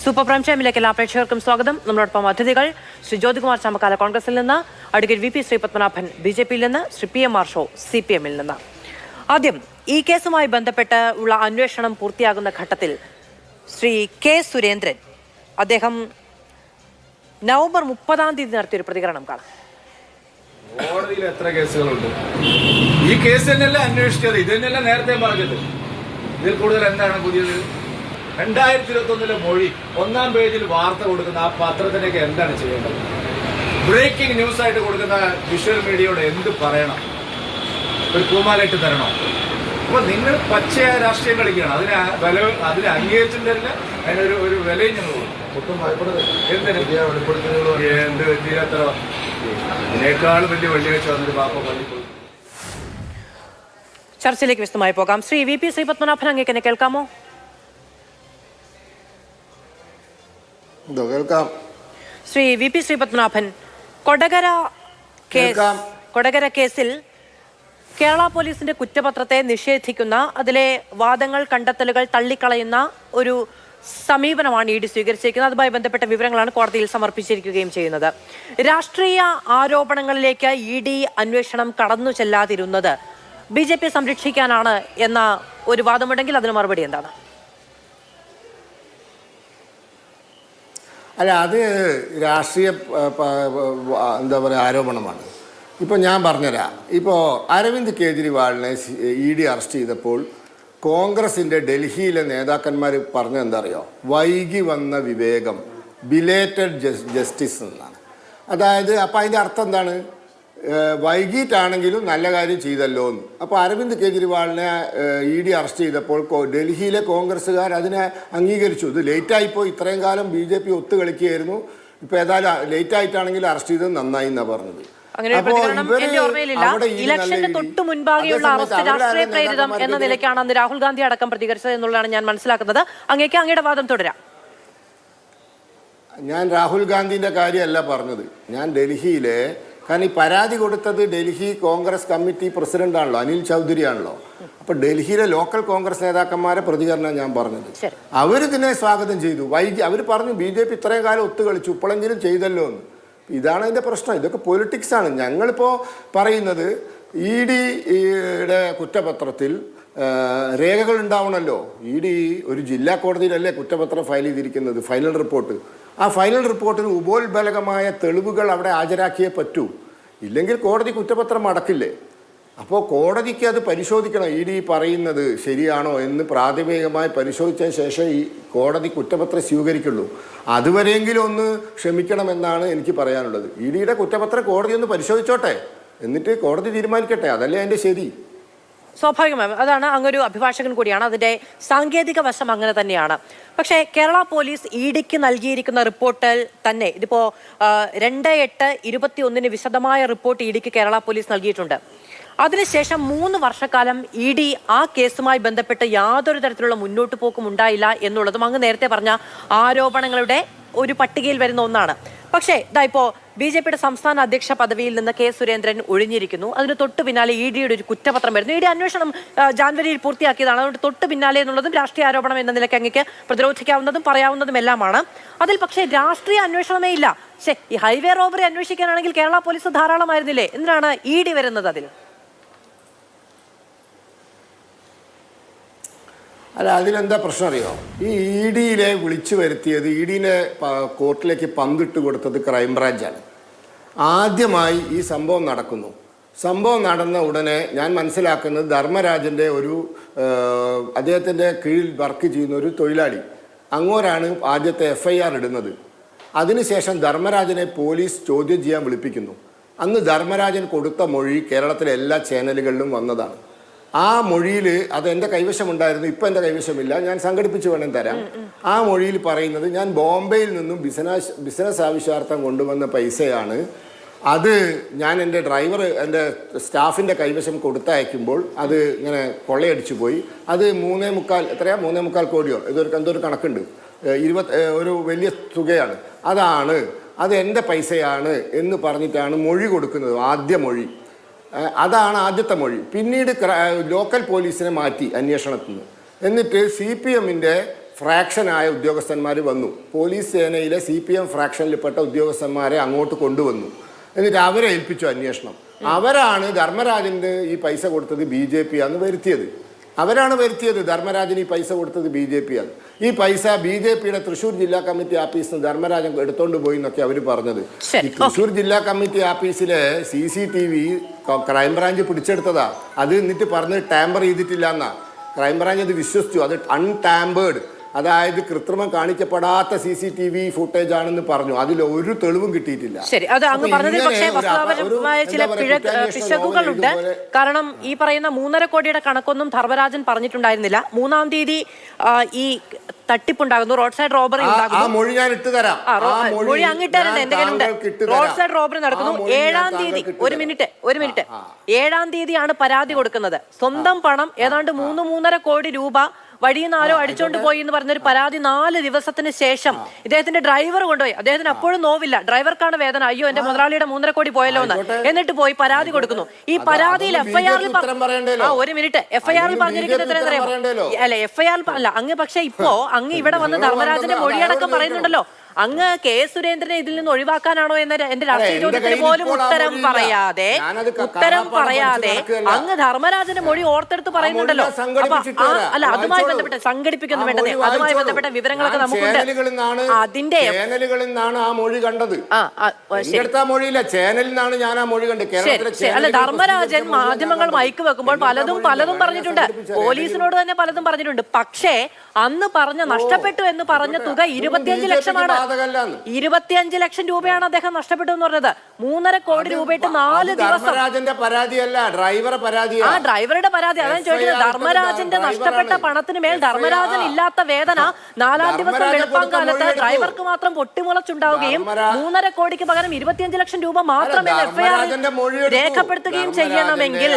Super prime ടൈമിലേക്ക് എല്ലാ പ്രേക്ഷകർക്കും സ്വാഗതം. നമ്മളോടൊപ്പം അതിഥികൾ ശ്രീ ജ്യോതികുമാർ ചാമക്കാല കോൺഗ്രസിൽ നിന്ന്, അഡ്വക്കേറ്റ് വി പി ശ്രീപത്മനാഭൻ BJP-യിൽ നിന്ന്, ശ്രീ PM ഷോ CPM-ൽ നിന്ന്. ആദ്യം ഈ കേസുമായി ബന്ധപ്പെട്ട് ഉള്ള അന്വേഷണം പൂർത്തിയാകുന്ന ഘട്ടത്തിൽ ശ്രീ K. സുരേന്ദ്രൻ അദ്ദേഹം നവംബർ 30 നടത്തിയൊരു പ്രതികരണം കാണാം. കോടതിയിൽ എത്ര കേസുകളുണ്ട്? ഈ കേസ് തന്നെയല്ല അന്വേഷിച്ചത്, ഇത് തന്നെയല്ല നേരത്തെ പറഞ്ഞത്. ഇതിൽ കൂടുതൽ എന്താണ് പുതിയത്? 2021 മൊഴി 1-ാം പേജിൽ വാർത്ത കൊടുക്കുന്ന ആ പത്രത്തിനൊക്കെ എന്താണ് ചെയ്യേണ്ടത്? ബ്രേക്കിംഗ് ന്യൂസ് ആയിട്ട് കൊടുക്കുന്ന വിഷ്വൽ മീഡിയയോട് എന്ത് പറയണം? ഒരു കൂമാലിട്ട് തരണോ? അപ്പൊ നിങ്ങൾ പച്ചയായ രാഷ്ട്രീയം കളിക്കുകയാണ്. അതിന് അംഗീകരിച്ചിട്ടില്ല, അതിനൊരു വിലയും ഞങ്ങൾ എന്ത് തീരത്ര ഇതിനേക്കാളും വലിയ വെള്ളിയാഴ്ച വന്നൊരു പാപ്പ പള്ളിപ്പോയി. ചർച്ചയിലേക്ക് വിശദമായി പോകാം. ശ്രീ VP ശ്രീപത്മനാഭൻ, അങ്ങേക്ക് എന്നെ കേൾക്കാമോ? ശ്രീ VP ശ്രീപത്മനാഭൻ, കൊടകര കേസിൽ കേരള പോലീസിന്റെ കുറ്റപത്രത്തെ നിഷേധിക്കുന്ന, അതിലെ വാദങ്ങൾ കണ്ടെത്തലുകൾ തള്ളിക്കളയുന്ന ഒരു സമീപനമാണ് ED സ്വീകരിച്ചിരിക്കുന്നത്. അതുമായി ബന്ധപ്പെട്ട വിവരങ്ങളാണ് കോടതിയിൽ സമർപ്പിച്ചിരിക്കുകയും ചെയ്യുന്നത്. രാഷ്ട്രീയ ആരോപണങ്ങളിലേക്ക് ED അന്വേഷണം കടന്നു ചെല്ലാതിരുന്നത് BJP സംരക്ഷിക്കാനാണ് എന്ന ഒരു വാദമുണ്ടെങ്കിൽ അതിന് മറുപടി എന്താണ്? അല്ല, അത് രാഷ്ട്രീയ എന്താ പറയുക ആരോപണമാണ്. ഇപ്പോൾ ഞാൻ പറഞ്ഞുതരാം. ഇപ്പോൾ അരവിന്ദ് കെജ്രിവാളിനെ ED അറസ്റ്റ് ചെയ്തപ്പോൾ കോൺഗ്രസിൻ്റെ ഡൽഹിയിലെ നേതാക്കന്മാർ പറഞ്ഞത് എന്താ അറിയോ? വൈകി വന്ന വിവേകം, ബിലേറ്റഡ് ജസ്റ്റിസ് എന്നാണ്. അതായത് അപ്പോൾ അതിൻ്റെ അർത്ഥം എന്താണ്? വൈകിട്ടാണെങ്കിലും നല്ല കാര്യം ചെയ്തല്ലോ എന്ന്. അപ്പോൾ അരവിന്ദ് കെജ്രിവാളിനെ ED അറസ്റ്റ് ചെയ്തപ്പോൾ ഡൽഹിയിലെ കോൺഗ്രസ്സുകാർ അതിനെ അംഗീകരിച്ചു. ഇത് ലേറ്റായിപ്പോയി, ഇത്രയും കാലം BJP ഒത്തുകളിക്കുകയായിരുന്നു, ഇപ്പോൾ ഏതായാലും ലേറ്റായിട്ടാണെങ്കിൽ അറസ്റ്റ് ചെയ്തത് നന്നായി എന്നാണ് പറഞ്ഞത്. ഇലക്ഷന് തൊട്ടു മുൻപാകെയുള്ള അറസ്റ്റ് രാഷ്ട്രീയ പ്രേരിതം എന്ന നിലയ്ക്കാണ് അന്ന് രാഹുൽ ഗാന്ധി അടക്കം പ്രതികരിച്ചത് എന്നുള്ളതാണ് ഞാൻ മനസ്സിലാക്കുന്നത്. അങ്ങയുടെ വാദം തുടരാം. ഞാൻ രാഹുൽ ഗാന്ധിന്റെ കാര്യമല്ല പറഞ്ഞത്, ഞാൻ ഡൽഹിയിലെ, കാരണം ഈ പരാതി കൊടുത്തത് ഡൽഹി കോൺഗ്രസ് കമ്മിറ്റി പ്രസിഡന്റ് ആണല്ലോ, അനിൽ ചൗധരി ആണല്ലോ. അപ്പൊ ഡൽഹിയിലെ ലോക്കൽ കോൺഗ്രസ് നേതാക്കന്മാരെ പ്രതികരണം ഞാൻ പറഞ്ഞത്. അവരിതിനെ സ്വാഗതം ചെയ്തു. അവർ പറഞ്ഞു BJP ഇത്രയും കാലം ഒത്തുകളിച്ചു, ഇപ്പോഴെങ്കിലും ചെയ്തല്ലോ എന്ന്. ഇതാണ് അതിൻ്റെ പ്രശ്നം. ഇതൊക്കെ പൊളിറ്റിക്സ് ആണ്. ഞങ്ങളിപ്പോൾ പറയുന്നത് EDയുടെ കുറ്റപത്രത്തിൽ രേഖകൾ ഉണ്ടാവണമല്ലോ. ED ഒരു ജില്ലാ കോടതിയിലല്ലേ കുറ്റപത്രം ഫയൽ ചെയ്തിരിക്കുന്നത്, ഫൈനൽ റിപ്പോർട്ട്. ആ ഫൈനൽ റിപ്പോർട്ടിന് ഉപോത്ബലകമായ തെളിവുകൾ അവിടെ ഹാജരാക്കിയേ പറ്റൂ, ഇല്ലെങ്കിൽ കോടതി കുറ്റപത്രം അടക്കില്ലേ. അപ്പോൾ കോടതിക്ക് അത് പരിശോധിക്കണം, ED പറയുന്നത് ശരിയാണോ എന്ന് പ്രാഥമികമായി പരിശോധിച്ചതിന് ശേഷം ഈ കോടതി കുറ്റപത്രം സ്വീകരിക്കുള്ളൂ. അതുവരെയെങ്കിലും ഒന്ന് ക്ഷമിക്കണമെന്നാണ് എനിക്ക് പറയാനുള്ളത്. EDയുടെ കുറ്റപത്രം കോടതി ഒന്ന് പരിശോധിച്ചോട്ടെ, എന്നിട്ട് കോടതി തീരുമാനിക്കട്ടെ, അതല്ലേ അതിൻ്റെ ശരി. സ്വാഭാവികമായും അതാണ്. അങ്ങൊരു അഭിഭാഷകൻ കൂടിയാണ്, അതിന്റെ സാങ്കേതിക വശം അങ്ങനെ തന്നെയാണ്. പക്ഷേ കേരള പോലീസ് EDക്ക് നൽകിയിരിക്കുന്ന റിപ്പോർട്ടിൽ തന്നെ ഇതിപ്പോ 2/8/21 വിശദമായ റിപ്പോർട്ട് EDക്ക് കേരള പോലീസ് നൽകിയിട്ടുണ്ട്. അതിനുശേഷം 3 വർഷക്കാലം ED ആ കേസുമായി ബന്ധപ്പെട്ട് യാതൊരു തരത്തിലുള്ള മുന്നോട്ട് പോക്കും ഉണ്ടായില്ല എന്നുള്ളതും അങ്ങ് നേരത്തെ പറഞ്ഞ ആരോപണങ്ങളുടെ ഒരു പട്ടികയിൽ വരുന്ന ഒന്നാണ്. പക്ഷേ ഇപ്പോ BJPയുടെ സംസ്ഥാന അധ്യക്ഷ പദവിയിൽ നിന്ന് K. സുരേന്ദ്രൻ ഒഴിഞ്ഞിരിക്കുന്നു. അതിന് തൊട്ട് പിന്നാലെ EDയുടെ ഒരു കുറ്റപത്രം വരുന്നു. ED അന്വേഷണം ജാനുവരിയിൽ പൂർത്തിയാക്കിയതാണ്. അതുകൊണ്ട് തൊട്ട് പിന്നാലെ എന്നുള്ളതും രാഷ്ട്രീയ ആരോപണം എന്ന നിലയ്ക്ക് അങ്ങേക്ക് പ്രതിരോധിക്കാവുന്നതും പറയാവുന്നതും എല്ലാമാണ്. അതിൽ പക്ഷേ രാഷ്ട്രീയ അന്വേഷണമേ ഇല്ല. ഈ ഹൈവേ റോബറി അന്വേഷിക്കാനാണെങ്കിൽ കേരള പോലീസ് ധാരാളമായിരുന്നില്ലേ? എന്തിനാണ് ED വരുന്നത് അതിൽ? അല്ല, അതിലെന്താ പ്രശ്നം അറിയോ? ഈ EDയിലെ വിളിച്ചു വരുത്തിയത്, EDനെ കോർട്ടിലേക്ക് പങ്കിട്ട് കൊടുത്തത് ക്രൈംബ്രാഞ്ചാണ്. ആദ്യമായി ഈ സംഭവം നടക്കുന്നു. സംഭവം നടന്ന ഉടനെ ഞാൻ മനസ്സിലാക്കുന്നത് ധർമ്മരാജൻ്റെ അദ്ദേഹത്തിൻ്റെ കീഴിൽ വർക്ക് ചെയ്യുന്ന ഒരു തൊഴിലാളി അങ്ങോരാണ് ആദ്യത്തെ FIR ഇടുന്നത്. അതിനുശേഷം ധർമ്മരാജനെ പോലീസ് ചോദ്യം ചെയ്യാൻ വിളിപ്പിക്കുന്നു. അന്ന് ധർമ്മരാജൻ കൊടുത്ത മൊഴി കേരളത്തിലെ എല്ലാ ചാനലുകളിലും വന്നതാണ്. ആ മൊഴിയിൽ അത് എൻ്റെ കൈവശമുണ്ടായിരുന്നു, ഇപ്പം എൻ്റെ കൈവശമില്ല, ഞാൻ സംഘടിപ്പിച്ച് വേണം തരാം. ആ മൊഴിയിൽ പറയുന്നത് ഞാൻ ബോംബെയിൽ നിന്നും ബിസിനസ് ആവശ്യാർത്ഥം കൊണ്ടുവന്ന പൈസയാണ്, അത് ഞാൻ എൻ്റെ എൻ്റെ സ്റ്റാഫിൻ്റെ കൈവശം കൊടുത്തയക്കുമ്പോൾ അത് ഇങ്ങനെ കൊള്ളയടിച്ചു പോയി, അത് 3.25 കോടിയോ എന്തൊരു കണക്കുണ്ട്, ഒരു വലിയ തുകയാണ്, അത് എൻ്റെ പൈസയാണ് എന്ന് പറഞ്ഞിട്ടാണ് മൊഴി കൊടുക്കുന്നത്. ആദ്യ മൊഴി അതാണ് ആദ്യത്തെ മൊഴി. പിന്നീട് ലോക്കൽ പോലീസിനെ മാറ്റി അന്വേഷണത്തിൽ നിന്ന്. എന്നിട്ട് CPMൻ്റെ ഫ്രാക്ഷനായ ഉദ്യോഗസ്ഥന്മാർ വന്നു. പോലീസ് സേനയിലെ CPM ഫ്രാക്ഷനിൽപ്പെട്ട ഉദ്യോഗസ്ഥന്മാരെ അങ്ങോട്ട് കൊണ്ടുവന്നു. എന്നിട്ട് അവരെ ഏൽപ്പിച്ചു അന്വേഷണം. അവരാണ് ധർമ്മരാജന് ഈ പൈസ കൊടുത്തത് BJP ആണെന്ന് വരുത്തിയത്. അവരാണ് വരുത്തിയത്. ധർമ്മരാജന് ഈ പൈസ കൊടുത്തത് BJP ആണ്. ഈ പൈസ BJPയുടെ തൃശ്ശൂർ ജില്ലാ കമ്മിറ്റി ആഫീസിൽ നിന്ന് ധർമ്മരാജൻ എടുത്തോണ്ട് പോയി എന്നൊക്കെ അവർ പറഞ്ഞത്. ഈ തൃശ്ശൂർ ജില്ലാ കമ്മിറ്റി ആഫീസിലെ CCTV ക്രൈംബ്രാഞ്ച് പിടിച്ചെടുത്തതാ. അത് എന്നിട്ട് പറഞ്ഞ് ടാമ്പർ ചെയ്തിട്ടില്ല എന്നാ. ക്രൈംബ്രാഞ്ച് അത് വിശ്വസിച്ചു. അത് അൺടാമ്പേർഡ്, അതായത് കൃത്രിമം കാണിക്കപ്പെടാത്ത CCTV ഫുട്ടേജ് ആണെന്ന് പറഞ്ഞു. അതിൽ ഒരു തെളിവും കിട്ടിയിട്ടില്ല. ശരി, അത് അങ്ങ് പറഞ്ഞതിൽ പക്ഷേ വസ്തുതാപരമായ ചില പിശകുകളുണ്ട്. കാരണം ഈ പറയുന്ന 3.5 കോടിയുടെ കണക്കൊന്നും ധർമ്മരാജൻ പറഞ്ഞിട്ടുണ്ടായിരുന്നില്ല. 3-ാം തീയതി ഈ തട്ടിപ്പുണ്ടാകുന്നു, റോഡ് സൈഡ് റോബറി ഉണ്ടാകുന്നു. മൊഴി ഞാൻ ഇട്ടുതരാം. മൊഴി അങ്ങിട്ടാറുണ്ട്, എന്റെ കയ്യിലുണ്ട്. റോഡ് സൈഡ് റോബറി നടക്കുന്നു. 7-ാം തീയതി ഒരു മിനിറ്റ് 7-ാം തീയതിയാണ് പരാതി കൊടുക്കുന്നത്. സ്വന്തം പണം ഏതാണ്ട് 3-3.5 കോടി രൂപ വഴിയിൽ നിന്ന് ആരോ അടിച്ചോണ്ട് പോയി എന്ന് പറഞ്ഞൊരു പരാതി 4 ദിവസത്തിന് ശേഷം ഇദ്ദേഹത്തിന്റെ ഡ്രൈവർ കൊണ്ടുപോയി. അദ്ദേഹത്തിന് അപ്പോഴും നോവില്ല, ഡ്രൈവർക്കാണ് വേദന. അയ്യോ എന്റെ മുതലാളിയുടെ 3.5 കോടി പോയല്ലോ എന്ന്. എന്നിട്ട് പോയി പരാതി കൊടുക്കുന്നു. ഈ പരാതിയിൽ FIR-ൽ ഒരു മിനിറ്റ് FIR-ൽ പറഞ്ഞിരിക്കുന്നത് FIR അല്ല അങ്ങ്. പക്ഷെ ഇപ്പോ അങ്ങ് ഇവിടെ വന്ന് ധർമ്മരാജന്റെ മൊഴിയടക്കം പറയുന്നുണ്ടല്ലോ. അങ്ങ് കെ സുരേന്ദ്രനെ ഇതിൽ നിന്ന് ഒഴിവാക്കാനാണോ എന്ന എന്റെ രാഷ്ട്രീയ ചോദ്യത്തിന് പോലും ഉത്തരം പറയാതെ അങ്ങ് ധർമ്മരാജന്റെ മൊഴി ഓർത്തെടുത്ത് പറയുന്നുണ്ടല്ലോ. അല്ല, അതുമായി ബന്ധപ്പെട്ട് സംഘടിപ്പിക്കുന്നു വേണ്ടത്, അതുമായി ബന്ധപ്പെട്ട വിവരങ്ങളൊക്കെ നമുക്കുണ്ട്. അതിന്റെ ആ മൊഴി കണ്ടത് മൊഴിയില്ല, ചാനലിൽ നിന്നാണ് ഞാൻ ആ മൊഴി കണ്ടത്. അല്ല, ധർമ്മരാജൻ മാധ്യമങ്ങൾ മൈക്ക് വെക്കുമ്പോൾ പലതും പറഞ്ഞിട്ടുണ്ട്. പോലീസിനോട് തന്നെ പലതും പറഞ്ഞിട്ടുണ്ട്. പക്ഷേ അന്ന് പറഞ്ഞ നഷ്ടപ്പെട്ടു എന്ന് പറഞ്ഞ തുക 25 ലക്ഷമാണ്. 25 ലക്ഷം രൂപയാണ് അദ്ദേഹം നഷ്ടപ്പെട്ടു എന്ന് പറഞ്ഞത്. 3.5 കോടി രൂപയിട്ട് 4 ദിവസം. പരാതിയല്ല, ഡ്രൈവറുടെ പരാതി. ആ ഡ്രൈവറുടെ പരാതി. അതാണ് ചോദിക്കുന്നത്. ധർമ്മരാജന്റെ നഷ്ടപ്പെട്ട പണത്തിന് മേൽ ധർമ്മരാജൻ ഇല്ലാത്ത വേദന 4-ാം ദിവസം വെളുപ്പാങ്കാലത്ത് ഡ്രൈവർക്ക് മാത്രം പൊട്ടിമുളച്ചുണ്ടാവുകയും 3.5 കോടിക്ക് പകരം 25 ലക്ഷം രൂപ മാത്രമേ FIR രേഖപ്പെടുത്തുകയും ചെയ്യണമെങ്കിൽ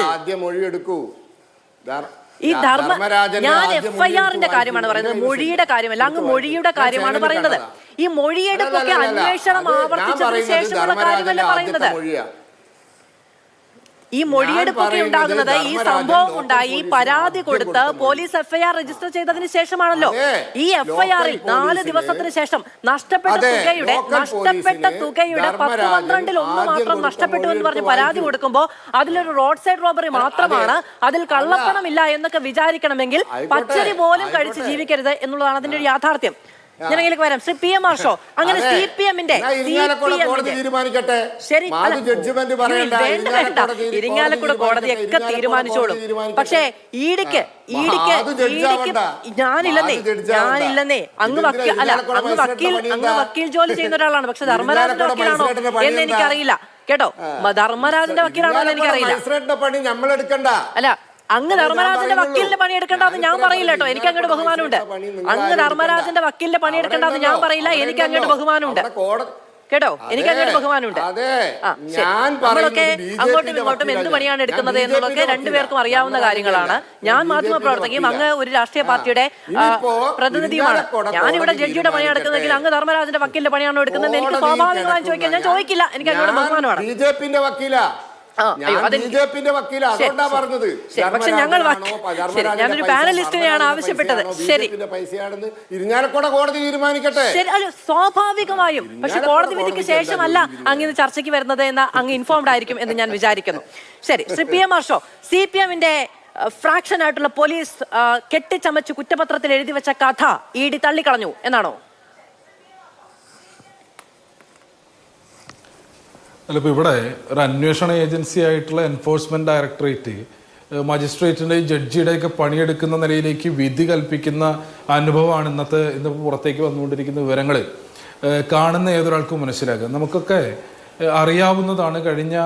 ഈ ഞാൻ FIR-ന്റെ കാര്യമാണ് പറയുന്നത്, മൊഴിയുടെ കാര്യമല്ല. അങ്ങ് മൊഴിയുടെ കാര്യമാണ് പറയുന്നത്. ഈ മൊഴിയെടുപ്പൊക്കെ അന്വേഷണം ആവർത്തിച്ചതിന് ശേഷമുള്ള കാര്യമല്ല പറയുന്നത്. ഈ മൊഴിയെടുപ്പൊക്കെ ഉണ്ടാകുന്നത് ഈ സംഭവം ഉണ്ടായി പരാതി കൊടുത്ത് പോലീസ് FIR രജിസ്റ്റർ ചെയ്തതിന് ശേഷമാണല്ലോ. ഈ FIR-ൽ 4 ദിവസത്തിന് ശേഷം നഷ്ടപ്പെട്ട തുകയുടെ 10-12 മാത്രം നഷ്ടപ്പെട്ടു എന്ന് പറഞ്ഞ് പരാതി കൊടുക്കുമ്പോൾ അതിലൊരു റോഡ് സൈഡ് റോബറി മാത്രമാണ്, അതിൽ കള്ളപ്പണമില്ല എന്നൊക്കെ വിചാരിക്കണമെങ്കിൽ പച്ചരി പോലും കഴിച്ച് ജീവിക്കരുത് എന്നുള്ളതാണ് അതിന്റെ ഒരു യാഥാർത്ഥ്യം. ജനങ്ങളിലേക്ക് വരാം. ശ്രീ PM-R ഷോ, അങ്ങനെ CPM-ന്റെ ശരി, ഇരിങ്ങാലക്കുട കോടതിയൊക്കെ തീരുമാനിച്ചോളും. പക്ഷേ ഈടിക്ക് ഞാനില്ലെന്നേ. അങ്ങ് വക്കീൽ ജോലി ചെയ്യുന്ന ഒരാളാണ്. പക്ഷെ ധർമ്മരാജന്റെ വക്കീലാണോ എന്ന് എനിക്കറിയില്ല കേട്ടോ. ധർമ്മരാജന്റെ വക്കീലാണോ എന്ന് എനിക്കറിയില്ല. അല്ല, അങ്ങ് ധർമ്മരാജന്റെ വക്കീലിന്റെ പണിയെടുക്കേണ്ടെന്ന് ഞാൻ പറയില്ല കേട്ടോ. എനിക്ക് അങ്ങോട്ട് ബഹുമാനമുണ്ട്. അങ്ങ് ധർമ്മരാജന്റെ വക്കീലിന്റെ പണിയെടുക്കേണ്ടെന്ന് ഞാൻ പറയില്ല. എനിക്ക് അങ്ങോട്ട് ബഹുമാനമുണ്ട് കേട്ടോ. എനിക്ക് അങ്ങോട്ട് ബഹുമാനമുണ്ട്. നമ്മളൊക്കെ അങ്ങോട്ടും ഇങ്ങോട്ടും എന്ത് പണിയാണ് എടുക്കുന്നത് എന്നുള്ളതൊക്കെ രണ്ടുപേർക്കും അറിയാവുന്ന കാര്യങ്ങളാണ്. ഞാൻ മാധ്യമപ്രവർത്തകയും അങ്ങ് ഒരു രാഷ്ട്രീയ പാർട്ടിയുടെ പ്രതിനിധിയുമാണ്. ഞാനിവിടെ ജഡ്ജിയുടെ പണിയാണ് എടുക്കുന്നതെങ്കിൽ അങ്ങ് ധർമ്മരാജന്റെ വക്കീലിന്റെ പണിയാണോ എടുക്കുന്നത് എനിക്ക് സ്വാഭാവികമായി ചോദിക്കാൻ ഞാൻ ചോദിക്കില്ല. എനിക്ക് അങ്ങോട്ട് ബഹുമാനമാണ്. BJP-ന്റെ വക്കീലാ, പക്ഷെ ഞങ്ങൾ ഞാനൊരു പാനലിസ്റ്റിനെയാണ് ആവശ്യപ്പെട്ടത്. ശരി, സ്വാഭാവികമായും. പക്ഷെ കോടതി വിധിക്ക് ശേഷമല്ല അങ്ങിന്ന് ചർച്ചയ്ക്ക് വരുന്നത് എന്ന് അങ്ങ് ഇൻഫോംഡ് ആയിരിക്കും എന്ന് ഞാൻ വിചാരിക്കുന്നു. ശരി, ശ്രീ PM-R ഷോ, CPM-ന്റെ ഫ്രാക്ഷൻ ആയിട്ടുള്ള പോലീസ് കെട്ടിച്ചമച്ച് കുറ്റപത്രത്തിൽ എഴുതി വെച്ച കഥ ED തള്ളിക്കളഞ്ഞു എന്നാണോ? അല്ല, ഇപ്പോൾ ഇവിടെ ഒരു അന്വേഷണ ഏജൻസി ആയിട്ടുള്ള എൻഫോഴ്സ്മെന്റ് ഡയറക്ടറേറ്റ് മജിസ്ട്രേറ്റിൻ്റെയും ജഡ്ജിയുടെയൊക്കെ പണിയെടുക്കുന്ന നിലയിലേക്ക് വിധി കൽപ്പിക്കുന്ന അനുഭവമാണ് ഇന്ന് പുറത്തേക്ക് വന്നുകൊണ്ടിരിക്കുന്ന വിവരങ്ങൾ കാണുന്ന ഏതൊരാൾക്കും മനസ്സിലാക്കുക. നമുക്കൊക്കെ അറിയാവുന്നതാണ്. കഴിഞ്ഞ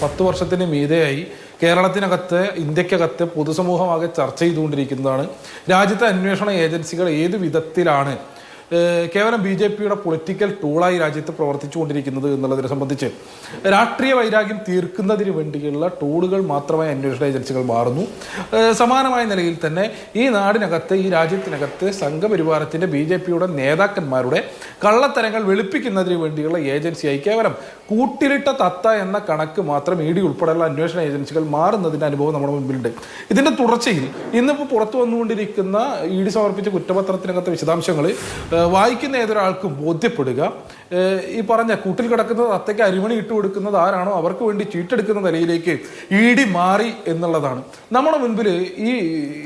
10 വർഷത്തിന് മീതെയായി കേരളത്തിനകത്ത്, ഇന്ത്യക്കകത്ത് പൊതുസമൂഹമാകെ ചർച്ച ചെയ്തുകൊണ്ടിരിക്കുന്നതാണ് രാജ്യത്തെ അന്വേഷണ ഏജൻസികൾ ഏത് വിധത്തിലാണ് കേവലം BJPയുടെ പൊളിറ്റിക്കൽ ടൂളായി രാജ്യത്ത് പ്രവർത്തിച്ചുകൊണ്ടിരിക്കുന്നത് എന്നുള്ളതിനെ സംബന്ധിച്ച് രാഷ്ട്രീയ വൈരാഗ്യം തീർക്കുന്നതിന് വേണ്ടിയുള്ള ടൂളുകൾ മാത്രമായി അന്വേഷണ ഏജൻസികൾ മാറുന്നു. സമാനമായ നിലയിൽ തന്നെ ഈ നാടിനകത്ത്, ഈ രാജ്യത്തിനകത്ത് സംഘപരിവാരത്തിന്റെ BJPയുടെ നേതാക്കന്മാരുടെ കള്ളത്തരങ്ങൾ വെളുപ്പിക്കുന്നതിന് വേണ്ടിയുള്ള ഏജൻസിയായി കേവലം കൂട്ടിലിട്ട തത്ത എന്ന കണക്ക് മാത്രം ED ഉൾപ്പെടെയുള്ള അന്വേഷണ ഏജൻസികൾ മാറുന്നതിന്റെ അനുഭവം നമ്മുടെ മുൻപിലുണ്ട്. ഇതിന്റെ തുടർച്ചയിൽ ഇന്നിപ്പോൾ പുറത്തു വന്നുകൊണ്ടിരിക്കുന്ന ED സമർപ്പിച്ച കുറ്റപത്രത്തിനകത്തെ വിശദാംശങ്ങൾ വായിക്കുന്ന ഏതൊരാൾക്കും ബോധ്യപ്പെടുക, ഈ പറഞ്ഞ കൂട്ടിൽ കിടക്കുന്ന തത്തയ്ക്ക് അരിമണി ഇട്ട് കൊടുക്കുന്നത് ആരാണോ അവർക്ക് വേണ്ടി ചീട്ടെടുക്കുന്ന നിലയിലേക്ക് ED മാറി എന്നുള്ളതാണ്. നമ്മുടെ മുൻപിൽ ഈ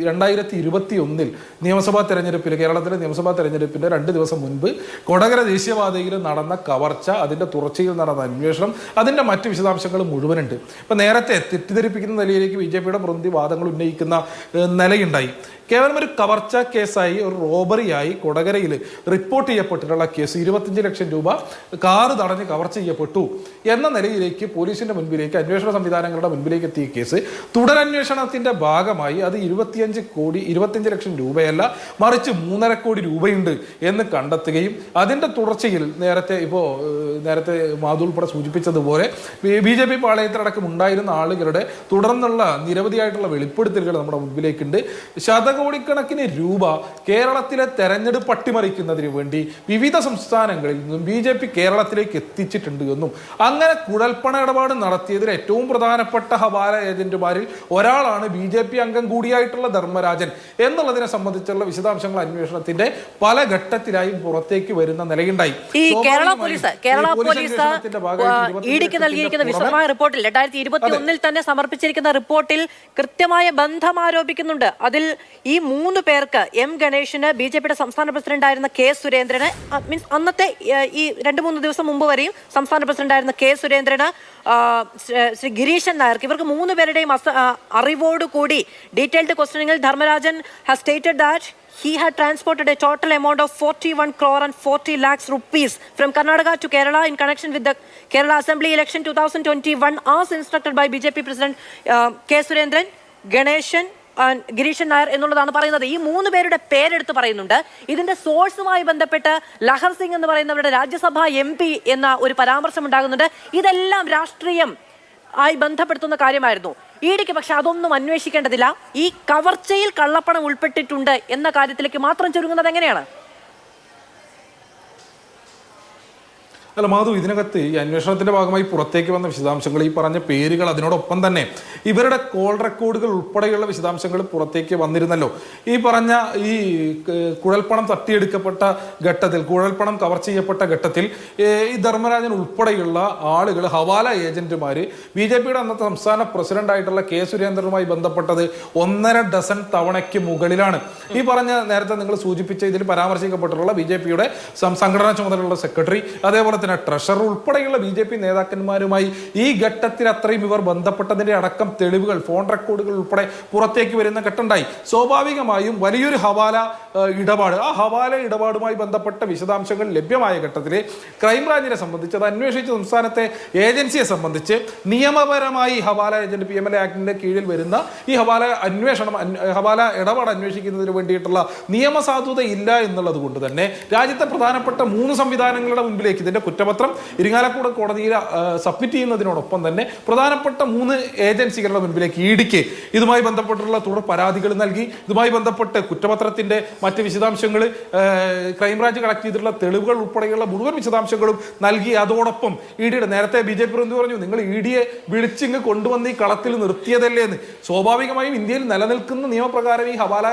2021 നിയമസഭാ തെരഞ്ഞെടുപ്പിൽ, കേരളത്തിലെ നിയമസഭാ തെരഞ്ഞെടുപ്പിന്റെ 2 ദിവസം മുൻപ് കൊടകര ദേശീയപാതയിൽ നടന്ന കവർച്ച, അതിന്റെ തുടർച്ചയിൽ നടന്ന അന്വേഷണം, അതിന്റെ മറ്റ് വിശദാംശങ്ങൾ മുഴുവനുണ്ട്. ഇപ്പൊ നേരത്തെ തെറ്റിദ്ധരിപ്പിക്കുന്ന നിലയിലേക്ക് BJPയുടെ പ്രതി വാദങ്ങൾ ഉന്നയിക്കുന്ന നിലയുണ്ടായി. കേവലം ഒരു കവർച്ച കേസായി, ഒരു റോബറിയായി കൊടകരയിൽ റിപ്പോർട്ട് ചെയ്യപ്പെട്ടിട്ടുള്ള കേസ് 25 ലക്ഷം രൂപ കാറ് തടഞ്ഞ് കവർച്ച ചെയ്യപ്പെട്ടു എന്ന നിലയിലേക്ക് പോലീസിന്റെ മുൻപിലേക്ക്, അന്വേഷണ സംവിധാനങ്ങളുടെ മുൻപിലേക്ക് എത്തിയ കേസ് തുടരന്വേഷണത്തിന്റെ ഭാഗമായി അത് 25 ലക്ഷം രൂപയല്ല, മറിച്ച് 3.5 കോടി രൂപയുണ്ട് എന്ന് കണ്ടെത്തുകയും അതിന്റെ തുടർച്ചയിൽ നേരത്തെ മാധു ഉൾപ്പെടെ സൂചിപ്പിച്ചതുപോലെ BJP പാളയത്തിലടക്കം ഉണ്ടായിരുന്ന ആളുകളുടെ തുടർന്നുള്ള നിരവധിയായിട്ടുള്ള വെളിപ്പെടുത്തലുകൾ നമ്മുടെ മുൻപിലേക്കുണ്ട്. കോടിക്കണക്കിന് രൂപ കേരളത്തിലെ തെരഞ്ഞെടുപ്പ് അട്ടിമറിക്കുന്നതിന് വേണ്ടി വിവിധ സംസ്ഥാനങ്ങളിൽ നിന്നും BJP കേരളത്തിലേക്ക് എത്തിച്ചിട്ടുണ്ട് എന്നും, അങ്ങനെ കുഴൽപ്പണ ഇടപാട് നടത്തിയതിൽ ഏറ്റവും പ്രധാനപ്പെട്ട ഹവാല ഏജന്റുമാരിൽ ഒരാളാണ് BJP അംഗം കൂടിയായിട്ടുള്ള ധർമ്മരാജൻ എന്നുള്ളതിനെ സംബന്ധിച്ചുള്ള വിശദാംശങ്ങൾ അന്വേഷണത്തിന്റെ പല ഘട്ടത്തിലായും പുറത്തേക്ക് വരുന്ന നിലയുണ്ടായി. ഈ കേരള പോലീസ് EDക്ക് നൽകിയിരിക്കുന്ന വിശദമായ റിപ്പോർട്ടിൽ 2021 തന്നെ സമർപ്പിച്ചിരിക്കുന്ന റിപ്പോർട്ടിൽ കൃത്യമായ ബന്ധം ആരോപിക്കുന്നുണ്ട്. അതിൽ ഈ 3 പേർക്ക്, M ഗണേഷിന്, BJPയുടെ സംസ്ഥാന പ്രസിഡന്റായിരുന്ന K സുരേന്ദ്രന്, മീൻസ് അന്നത്തെ ഈ 2-3 ദിവസം മുമ്പ് വരെയും സംസ്ഥാന പ്രസിഡന്റായിരുന്ന K സുരേന്ദ്രന്, ശ്രീ ഗിരീശൻ നായർക്ക്, ഇവർക്ക് 3 പേരുടെയും അറിവോടുകൂടി ഡീറ്റെയിൽഡ് ക്വസ്റ്റനിങ്ങിൽ Dharmarajan has stated that he had transported a total amount of 41 crore and 40 lakhs rupees from Karnataka to Kerala in connection with the Kerala Assembly election 2021 as instructed by BJP President K Surendran, Ganeshan, Gireeshan Nair എന്നുള്ളതാണ് പറയുന്നത്. ഈ 3 പേരുടെ പേരെടുത്ത് പറയുന്നുണ്ട്. ഇതിന്റെ സോഴ്സുമായി ബന്ധപ്പെട്ട് ലഹർ സിംഗ് എന്ന് പറയുന്നവരുടെ രാജ്യസഭാ MP എന്ന ഒരു പരാമർശം ഉണ്ടാകുന്നുണ്ട്. ഇതെല്ലാം രാഷ്ട്രീയം ആയി ബന്ധപ്പെടുത്തുന്ന കാര്യമായിരുന്നു. EDക്ക് പക്ഷെ അതൊന്നും അന്വേഷിക്കേണ്ടതില്ല. ഈ കവർച്ചയിൽ കള്ളപ്പണം ഉൾപ്പെട്ടിട്ടുണ്ട് എന്ന കാര്യത്തിലേക്ക് മാത്രം ചുരുങ്ങുന്നത് എങ്ങനെയാണ്? അല്ല മാധു, ഇതിനകത്ത് ഈ അന്വേഷണത്തിന്റെ ഭാഗമായി പുറത്തേക്ക് വന്ന വിശദാംശങ്ങൾ, ഈ പറഞ്ഞ പേരുകൾ, അതിനോടൊപ്പം തന്നെ ഇവരുടെ കോൾ റെക്കോർഡുകൾ ഉൾപ്പെടെയുള്ള വിശദാംശങ്ങൾ പുറത്തേക്ക് വന്നിരുന്നല്ലോ. ഈ പറഞ്ഞ ഈ കുഴൽപ്പണം തട്ടിയെടുക്കപ്പെട്ട ഘട്ടത്തിൽ, കുഴൽപ്പണം കവർ ചെയ്യപ്പെട്ട ഘട്ടത്തിൽ ഈ ധർമ്മരാജൻ ഉൾപ്പെടെയുള്ള ആളുകൾ, ഹവാല ഏജന്റുമാര് BJPയുടെ അന്നത്തെ സംസ്ഥാന പ്രസിഡന്റായിട്ടുള്ള K സുരേന്ദ്രനുമായി ബന്ധപ്പെട്ടത് 1.5 ഡസൻ തവണയ്ക്ക് മുകളിലാണ്. ഈ പറഞ്ഞ നേരത്തെ നിങ്ങൾ സൂചിപ്പിച്ച ഇതിൽ പരാമർശിക്കപ്പെട്ടിട്ടുള്ള BJPയുടെ സംഘടനാ ചുമതലയുള്ള സെക്രട്ടറി, അതേപോലെ തന്നെ ട്രഷറർ ഉൾപ്പെടെയുള്ള BJP നേതാക്കന്മാരുമായി ഈ ഘട്ടത്തിൽ അത്രയും ഇവർ ബന്ധപ്പെട്ടതിന്റെ അടക്കം തെളിവുകൾ, ഫോൺ റെക്കോർഡുകൾ ഉൾപ്പെടെ പുറത്തേക്ക് വരുന്ന ഘട്ടമുണ്ടായി. സ്വാഭാവികമായും വലിയൊരു ഹവാല ഇടപാട്, ആ ഹവാല ഇടപാടുമായി ബന്ധപ്പെട്ട വിശദാംശങ്ങൾ ലഭ്യമായ ഘട്ടത്തിൽ ക്രൈംബ്രാഞ്ചിനെ സംബന്ധിച്ച്, അത് അന്വേഷിച്ച സംസ്ഥാനത്തെ ഏജൻസിയെ സംബന്ധിച്ച് നിയമപരമായി ഹവാല ഏജന്റ് PMLA ആക്ടിന്റെ കീഴിൽ വരുന്ന ഈ ഹവാല അന്വേഷണം, ഹവാല ഇടപാട് അന്വേഷിക്കുന്നതിന് വേണ്ടിയിട്ടുള്ള നിയമസാധുത ഇല്ല എന്നുള്ളത് കൊണ്ട് തന്നെ രാജ്യത്തെ പ്രധാനപ്പെട്ട 3 സംവിധാനങ്ങളുടെ മുൻപിലേക്ക് ഇതിന്റെ കുറ്റപത്രം ഇരിങ്ങാലക്കുട കോടതിയിൽ സബ്മിറ്റ് ചെയ്യുന്നതിനോടൊപ്പം തന്നെ പ്രധാനപ്പെട്ട 3 ഏജൻസികളുടെ മുൻപിലേക്ക് EDക്ക് ഇതുമായി ബന്ധപ്പെട്ടുള്ള തുടർ പരാതികൾ നൽകി. ഇതുമായി ബന്ധപ്പെട്ട് കുറ്റപത്രത്തിന്റെ മറ്റ് വിശദാംശങ്ങൾ, ക്രൈംബ്രാഞ്ച് കളക്ട് ചെയ്തിട്ടുള്ള തെളിവുകൾ ഉൾപ്പെടെയുള്ള മുഴുവൻ വിശദാംശങ്ങളും നൽകി. അതോടൊപ്പം EDയുടെ നേരത്തെ BJP പ്രതി പറഞ്ഞു, നിങ്ങൾ EDയെ വിളിച്ചിങ്ങ് കൊണ്ടുവന്ന് ഈ കളത്തിൽ നിർത്തിയതല്ലേ എന്ന്. സ്വാഭാവികമായും ഇന്ത്യയിൽ നിലനിൽക്കുന്ന നിയമപ്രകാരം ഈ ഹവാല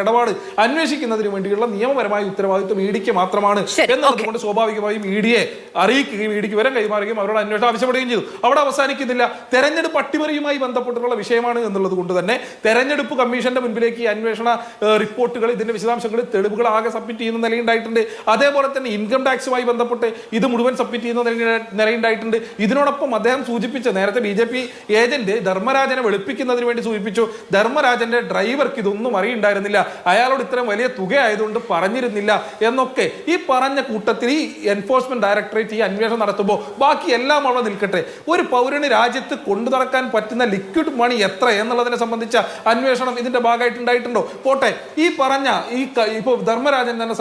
ഇടപാട് അന്വേഷിക്കുന്നതിന് വേണ്ടിയുള്ള നിയമപരമായ ഉത്തരവാദിത്വം EDക്ക് മാത്രമാണ് എന്നതുകൊണ്ട് സ്വാഭാവികമായും EDയെ അറിയിക്കുകയും EDക്ക് വിവരം കൈമാറുകയും അവരോട് അന്വേഷണം ആവശ്യപ്പെടുകയും ചെയ്തു. അവിടെ അവസാനിക്കുന്നില്ല. തെരഞ്ഞെടുപ്പ് അട്ടിമറിയുമായി ബന്ധപ്പെട്ടുള്ള വിഷയമാണ് എന്നുള്ളത് കൊണ്ട് തന്നെ തെരഞ്ഞെടുപ്പ് കമ്മീഷന്റെ മുൻപിലേക്ക് ഈ അന്വേഷണ റിപ്പോർട്ടുകൾ, ഇതിന്റെ വിശദാംശങ്ങൾ, തെളിവുകൾ ആകെ സബ്മിറ്റ് ചെയ്യുന്ന നിലയുണ്ടായിട്ടുണ്ട്. അതേപോലെ തന്നെ ഇൻകം ടാക്സുമായി ബന്ധപ്പെട്ട് ഇത് മുഴുവൻ സബ്മിറ്റ് ചെയ്യുന്ന നിലയുണ്ടായിട്ടുണ്ട്. ഇതിനോടൊപ്പം അദ്ദേഹം സൂചിപ്പിച്ച നേരത്തെ BJP ഏജന്റ് ധർമ്മരാജനെ വെളുപ്പിക്കുന്നതിന് വേണ്ടി സൂചിപ്പിച്ചു, ധർമ്മരാജന്റെ ഡ്രൈവർക്ക് ഇതൊന്നും അറിയുണ്ടായിരുന്നില്ല, അയാളോട് ഇത്രയും വലിയ തുക ആയതുകൊണ്ട് പറഞ്ഞിരുന്നില്ല എന്നൊക്കെ. ഈ പറഞ്ഞ കൂട്ടത്തിൽ ഈ എൻഫോഴ്സ്മെന്റ് ഡയറക്ടറേറ്റ് ഈ അന്വേഷണം നടത്തുമ്പോൾ ബാക്കി എല്ലാം അവിടെ നിൽക്കട്ടെ. ഒരു പൗരന് രാജ്യത്ത് കൊണ്ടു നടക്കാൻ പറ്റുന്ന ലിക്വിഡ് മണി എത്ര എന്നുള്ളതിനെ സംബന്ധിച്ച അന്വേഷണം ഇതിന്റെ ഭാഗമായിട്ട് ഉണ്ടായിട്ടുണ്ടോ? പോട്ടെ, ഈ പറഞ്ഞ ഇപ്പോൾ ധർമ്മരാജൻ തന്നെ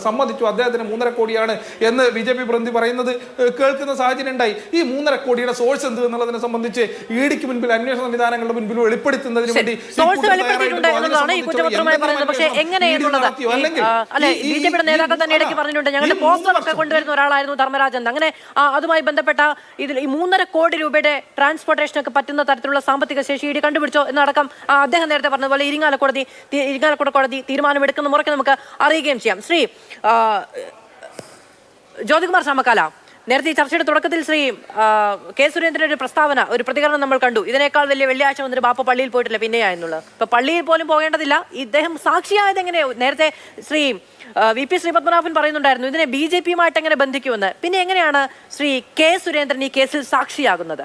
സമ്മതിച്ചു അദ്ദേഹത്തിന് 3.5 കോടിയാണ് എന്ന് BJP പ്രതിനിധി പറയുന്നത് കേൾക്കുന്ന സാഹചര്യം ഉണ്ടായി. ഈ 3.5 കോടിയുടെ സോഴ്സ് എന്ത് എന്നുള്ളതിനെ സംബന്ധിച്ച് ഇഡിക്ക് മുൻപിൽ, അന്വേഷണ സംവിധാനങ്ങളുടെ മുൻപിൽ വെളിപ്പെടുത്തുന്നതിന് വേണ്ടി ബിജെപിയുടെ നേതാക്കൾ തന്നെ ഇടയ്ക്ക് പറഞ്ഞിട്ടുണ്ട്, ഞങ്ങളുടെ പോസ്റ്റർ ഒക്കെ കൊണ്ടുവരുന്ന ഒരാളായിരുന്നു ധർമ്മരാജൻ. അങ്ങനെ അതുമായി ബന്ധപ്പെട്ട ഇതിൽ ഈ 3.5 കോടി രൂപയുടെ ട്രാൻസ്പോർട്ടേഷൻ ഒക്കെ പറ്റുന്ന തരത്തിലുള്ള സാമ്പത്തിക ശേഷി ഇടി കണ്ടുപിടിച്ചോ എന്നടക്കം അദ്ദേഹം നേരത്തെ പറഞ്ഞതുപോലെ ഇരിങ്ങാലക്കുട കോടതി തീരുമാനമെടുക്കുന്ന മുറയ്ക്ക് നമുക്ക് അറിയുകയും ചെയ്യാം. ശ്രീ ജ്യോതികുമാർ ചാമക്കാല, നേരത്തെ ഈ ചർച്ചയുടെ തുടക്കത്തിൽ ശ്രീ കെ സുരേന്ദ്രന്റെ ഒരു പ്രസ്താവന, ഒരു പ്രതികരണം നമ്മൾ കണ്ടു. ഇതിനേക്കാൾ വലിയ വെള്ളിയാഴ്ച വന്നിട്ട് ബാപ്പ പള്ളിയിൽ പോയിട്ടില്ല പിന്നെയായെന്നുള്ളത്. ഇപ്പൊ പള്ളിയിൽ പോലും പോകേണ്ടതില്ല, ഇദ്ദേഹം സാക്ഷിയായത് എങ്ങനെയോ? നേരത്തെ ശ്രീ VP ശ്രീപത്മനാഭൻ പറയുന്നുണ്ടായിരുന്നു ഇതിനെ BJPയുമായിട്ട് എങ്ങനെ ബന്ധിക്കുമെന്ന്. പിന്നെ എങ്ങനെയാണ് ശ്രീ കെ സുരേന്ദ്രൻ ഈ കേസിൽ സാക്ഷിയാകുന്നത്?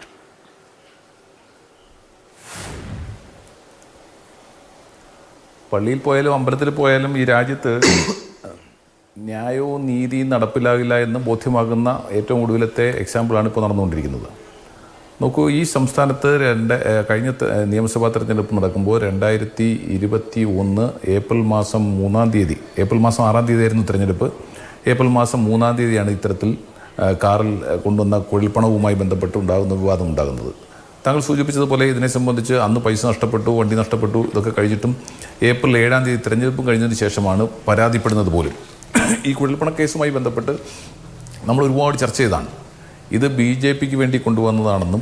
പള്ളിയിൽ പോയാലും അമ്പലത്തിൽ പോയാലും ഈ രാജ്യത്ത് ന്യായവും നീതിയും നടപ്പിലാകില്ല എന്ന് ബോധ്യമാകുന്ന ഏറ്റവും ഒടുവിലത്തെ എക്സാമ്പിളാണ് ഇപ്പോൾ നടന്നുകൊണ്ടിരിക്കുന്നത്. നോക്കൂ, ഈ സംസ്ഥാനത്ത് കഴിഞ്ഞ നിയമസഭാ തെരഞ്ഞെടുപ്പ് നടക്കുമ്പോൾ 2021 ഏപ്രിൽ മാസം 3-ാം തീയതി, ഏപ്രിൽ മാസം 6-ാം തീയതി ആയിരുന്നു തെരഞ്ഞെടുപ്പ്. ഏപ്രിൽ മാസം 3-ാം തീയതിയാണ് ഇത്തരത്തിൽ കാറിൽ കൊണ്ടുവന്ന കുഴൽപ്പണവുമായി ബന്ധപ്പെട്ട് ഉണ്ടാകുന്ന വിവാദം ഉണ്ടാകുന്നത്. താങ്കൾ സൂചിപ്പിച്ചതുപോലെ ഇതിനെ സംബന്ധിച്ച് അന്ന് പൈസ നഷ്ടപ്പെട്ടു, വണ്ടി നഷ്ടപ്പെട്ടു, ഇതൊക്കെ കഴിഞ്ഞിട്ടും ഏപ്രിൽ 7-ാം തീയതി തെരഞ്ഞെടുപ്പ് കഴിഞ്ഞതിന് ശേഷമാണ് പരാതിപ്പെടുന്നത് പോലും. ഈ കുഴൽപ്പണ കേസുമായി ബന്ധപ്പെട്ട് നമ്മൾ ഒരുപാട് ചർച്ച ചെയ്തതാണ്. ഇത് BJPക്ക് വേണ്ടി കൊണ്ടുവന്നതാണെന്നും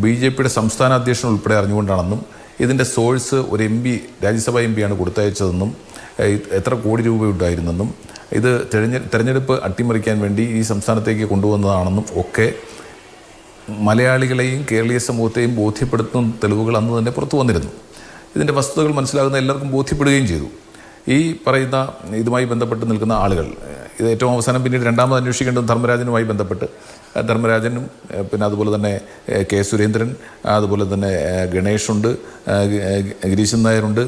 BJPയുടെ സംസ്ഥാന അധ്യക്ഷൻ ഉൾപ്പെടെ അറിഞ്ഞുകൊണ്ടാണെന്നും ഇതിൻ്റെ സോഴ്സ് ഒരു MP, രാജ്യസഭാ MP ആണ് കൊടുത്തയച്ചതെന്നും എത്ര കോടി രൂപ ഉണ്ടായിരുന്നെന്നും ഇത് തെരഞ്ഞെടുപ്പ് അട്ടിമറിക്കാൻ വേണ്ടി ഈ സംസ്ഥാനത്തേക്ക് കൊണ്ടുവന്നതാണെന്നും ഒക്കെ മലയാളികളെയും കേരളീയ സമൂഹത്തെയും ബോധ്യപ്പെടുത്തുന്ന തെളിവുകൾ അന്ന് തന്നെ പുറത്തു വന്നിരുന്നു. ഇതിൻ്റെ വസ്തുതകൾ മനസ്സിലാകുന്ന എല്ലാവർക്കും ബോധ്യപ്പെടുകയും ചെയ്തു. ഈ പറയുന്ന ഇതുമായി ബന്ധപ്പെട്ട് നിൽക്കുന്ന ആളുകൾ, ഇത് ഏറ്റവും അവസാനം പിന്നീട് രണ്ടാമത് അന്വേഷിക്കേണ്ടത് ധർമ്മരാജനുമായി ബന്ധപ്പെട്ട്, ധർമ്മരാജനും പിന്നെ അതുപോലെ തന്നെ കെ സുരേന്ദ്രൻ, അതുപോലെ തന്നെ ഗണേഷുണ്ട്, ഗിരീശൻ നായരുണ്ട്,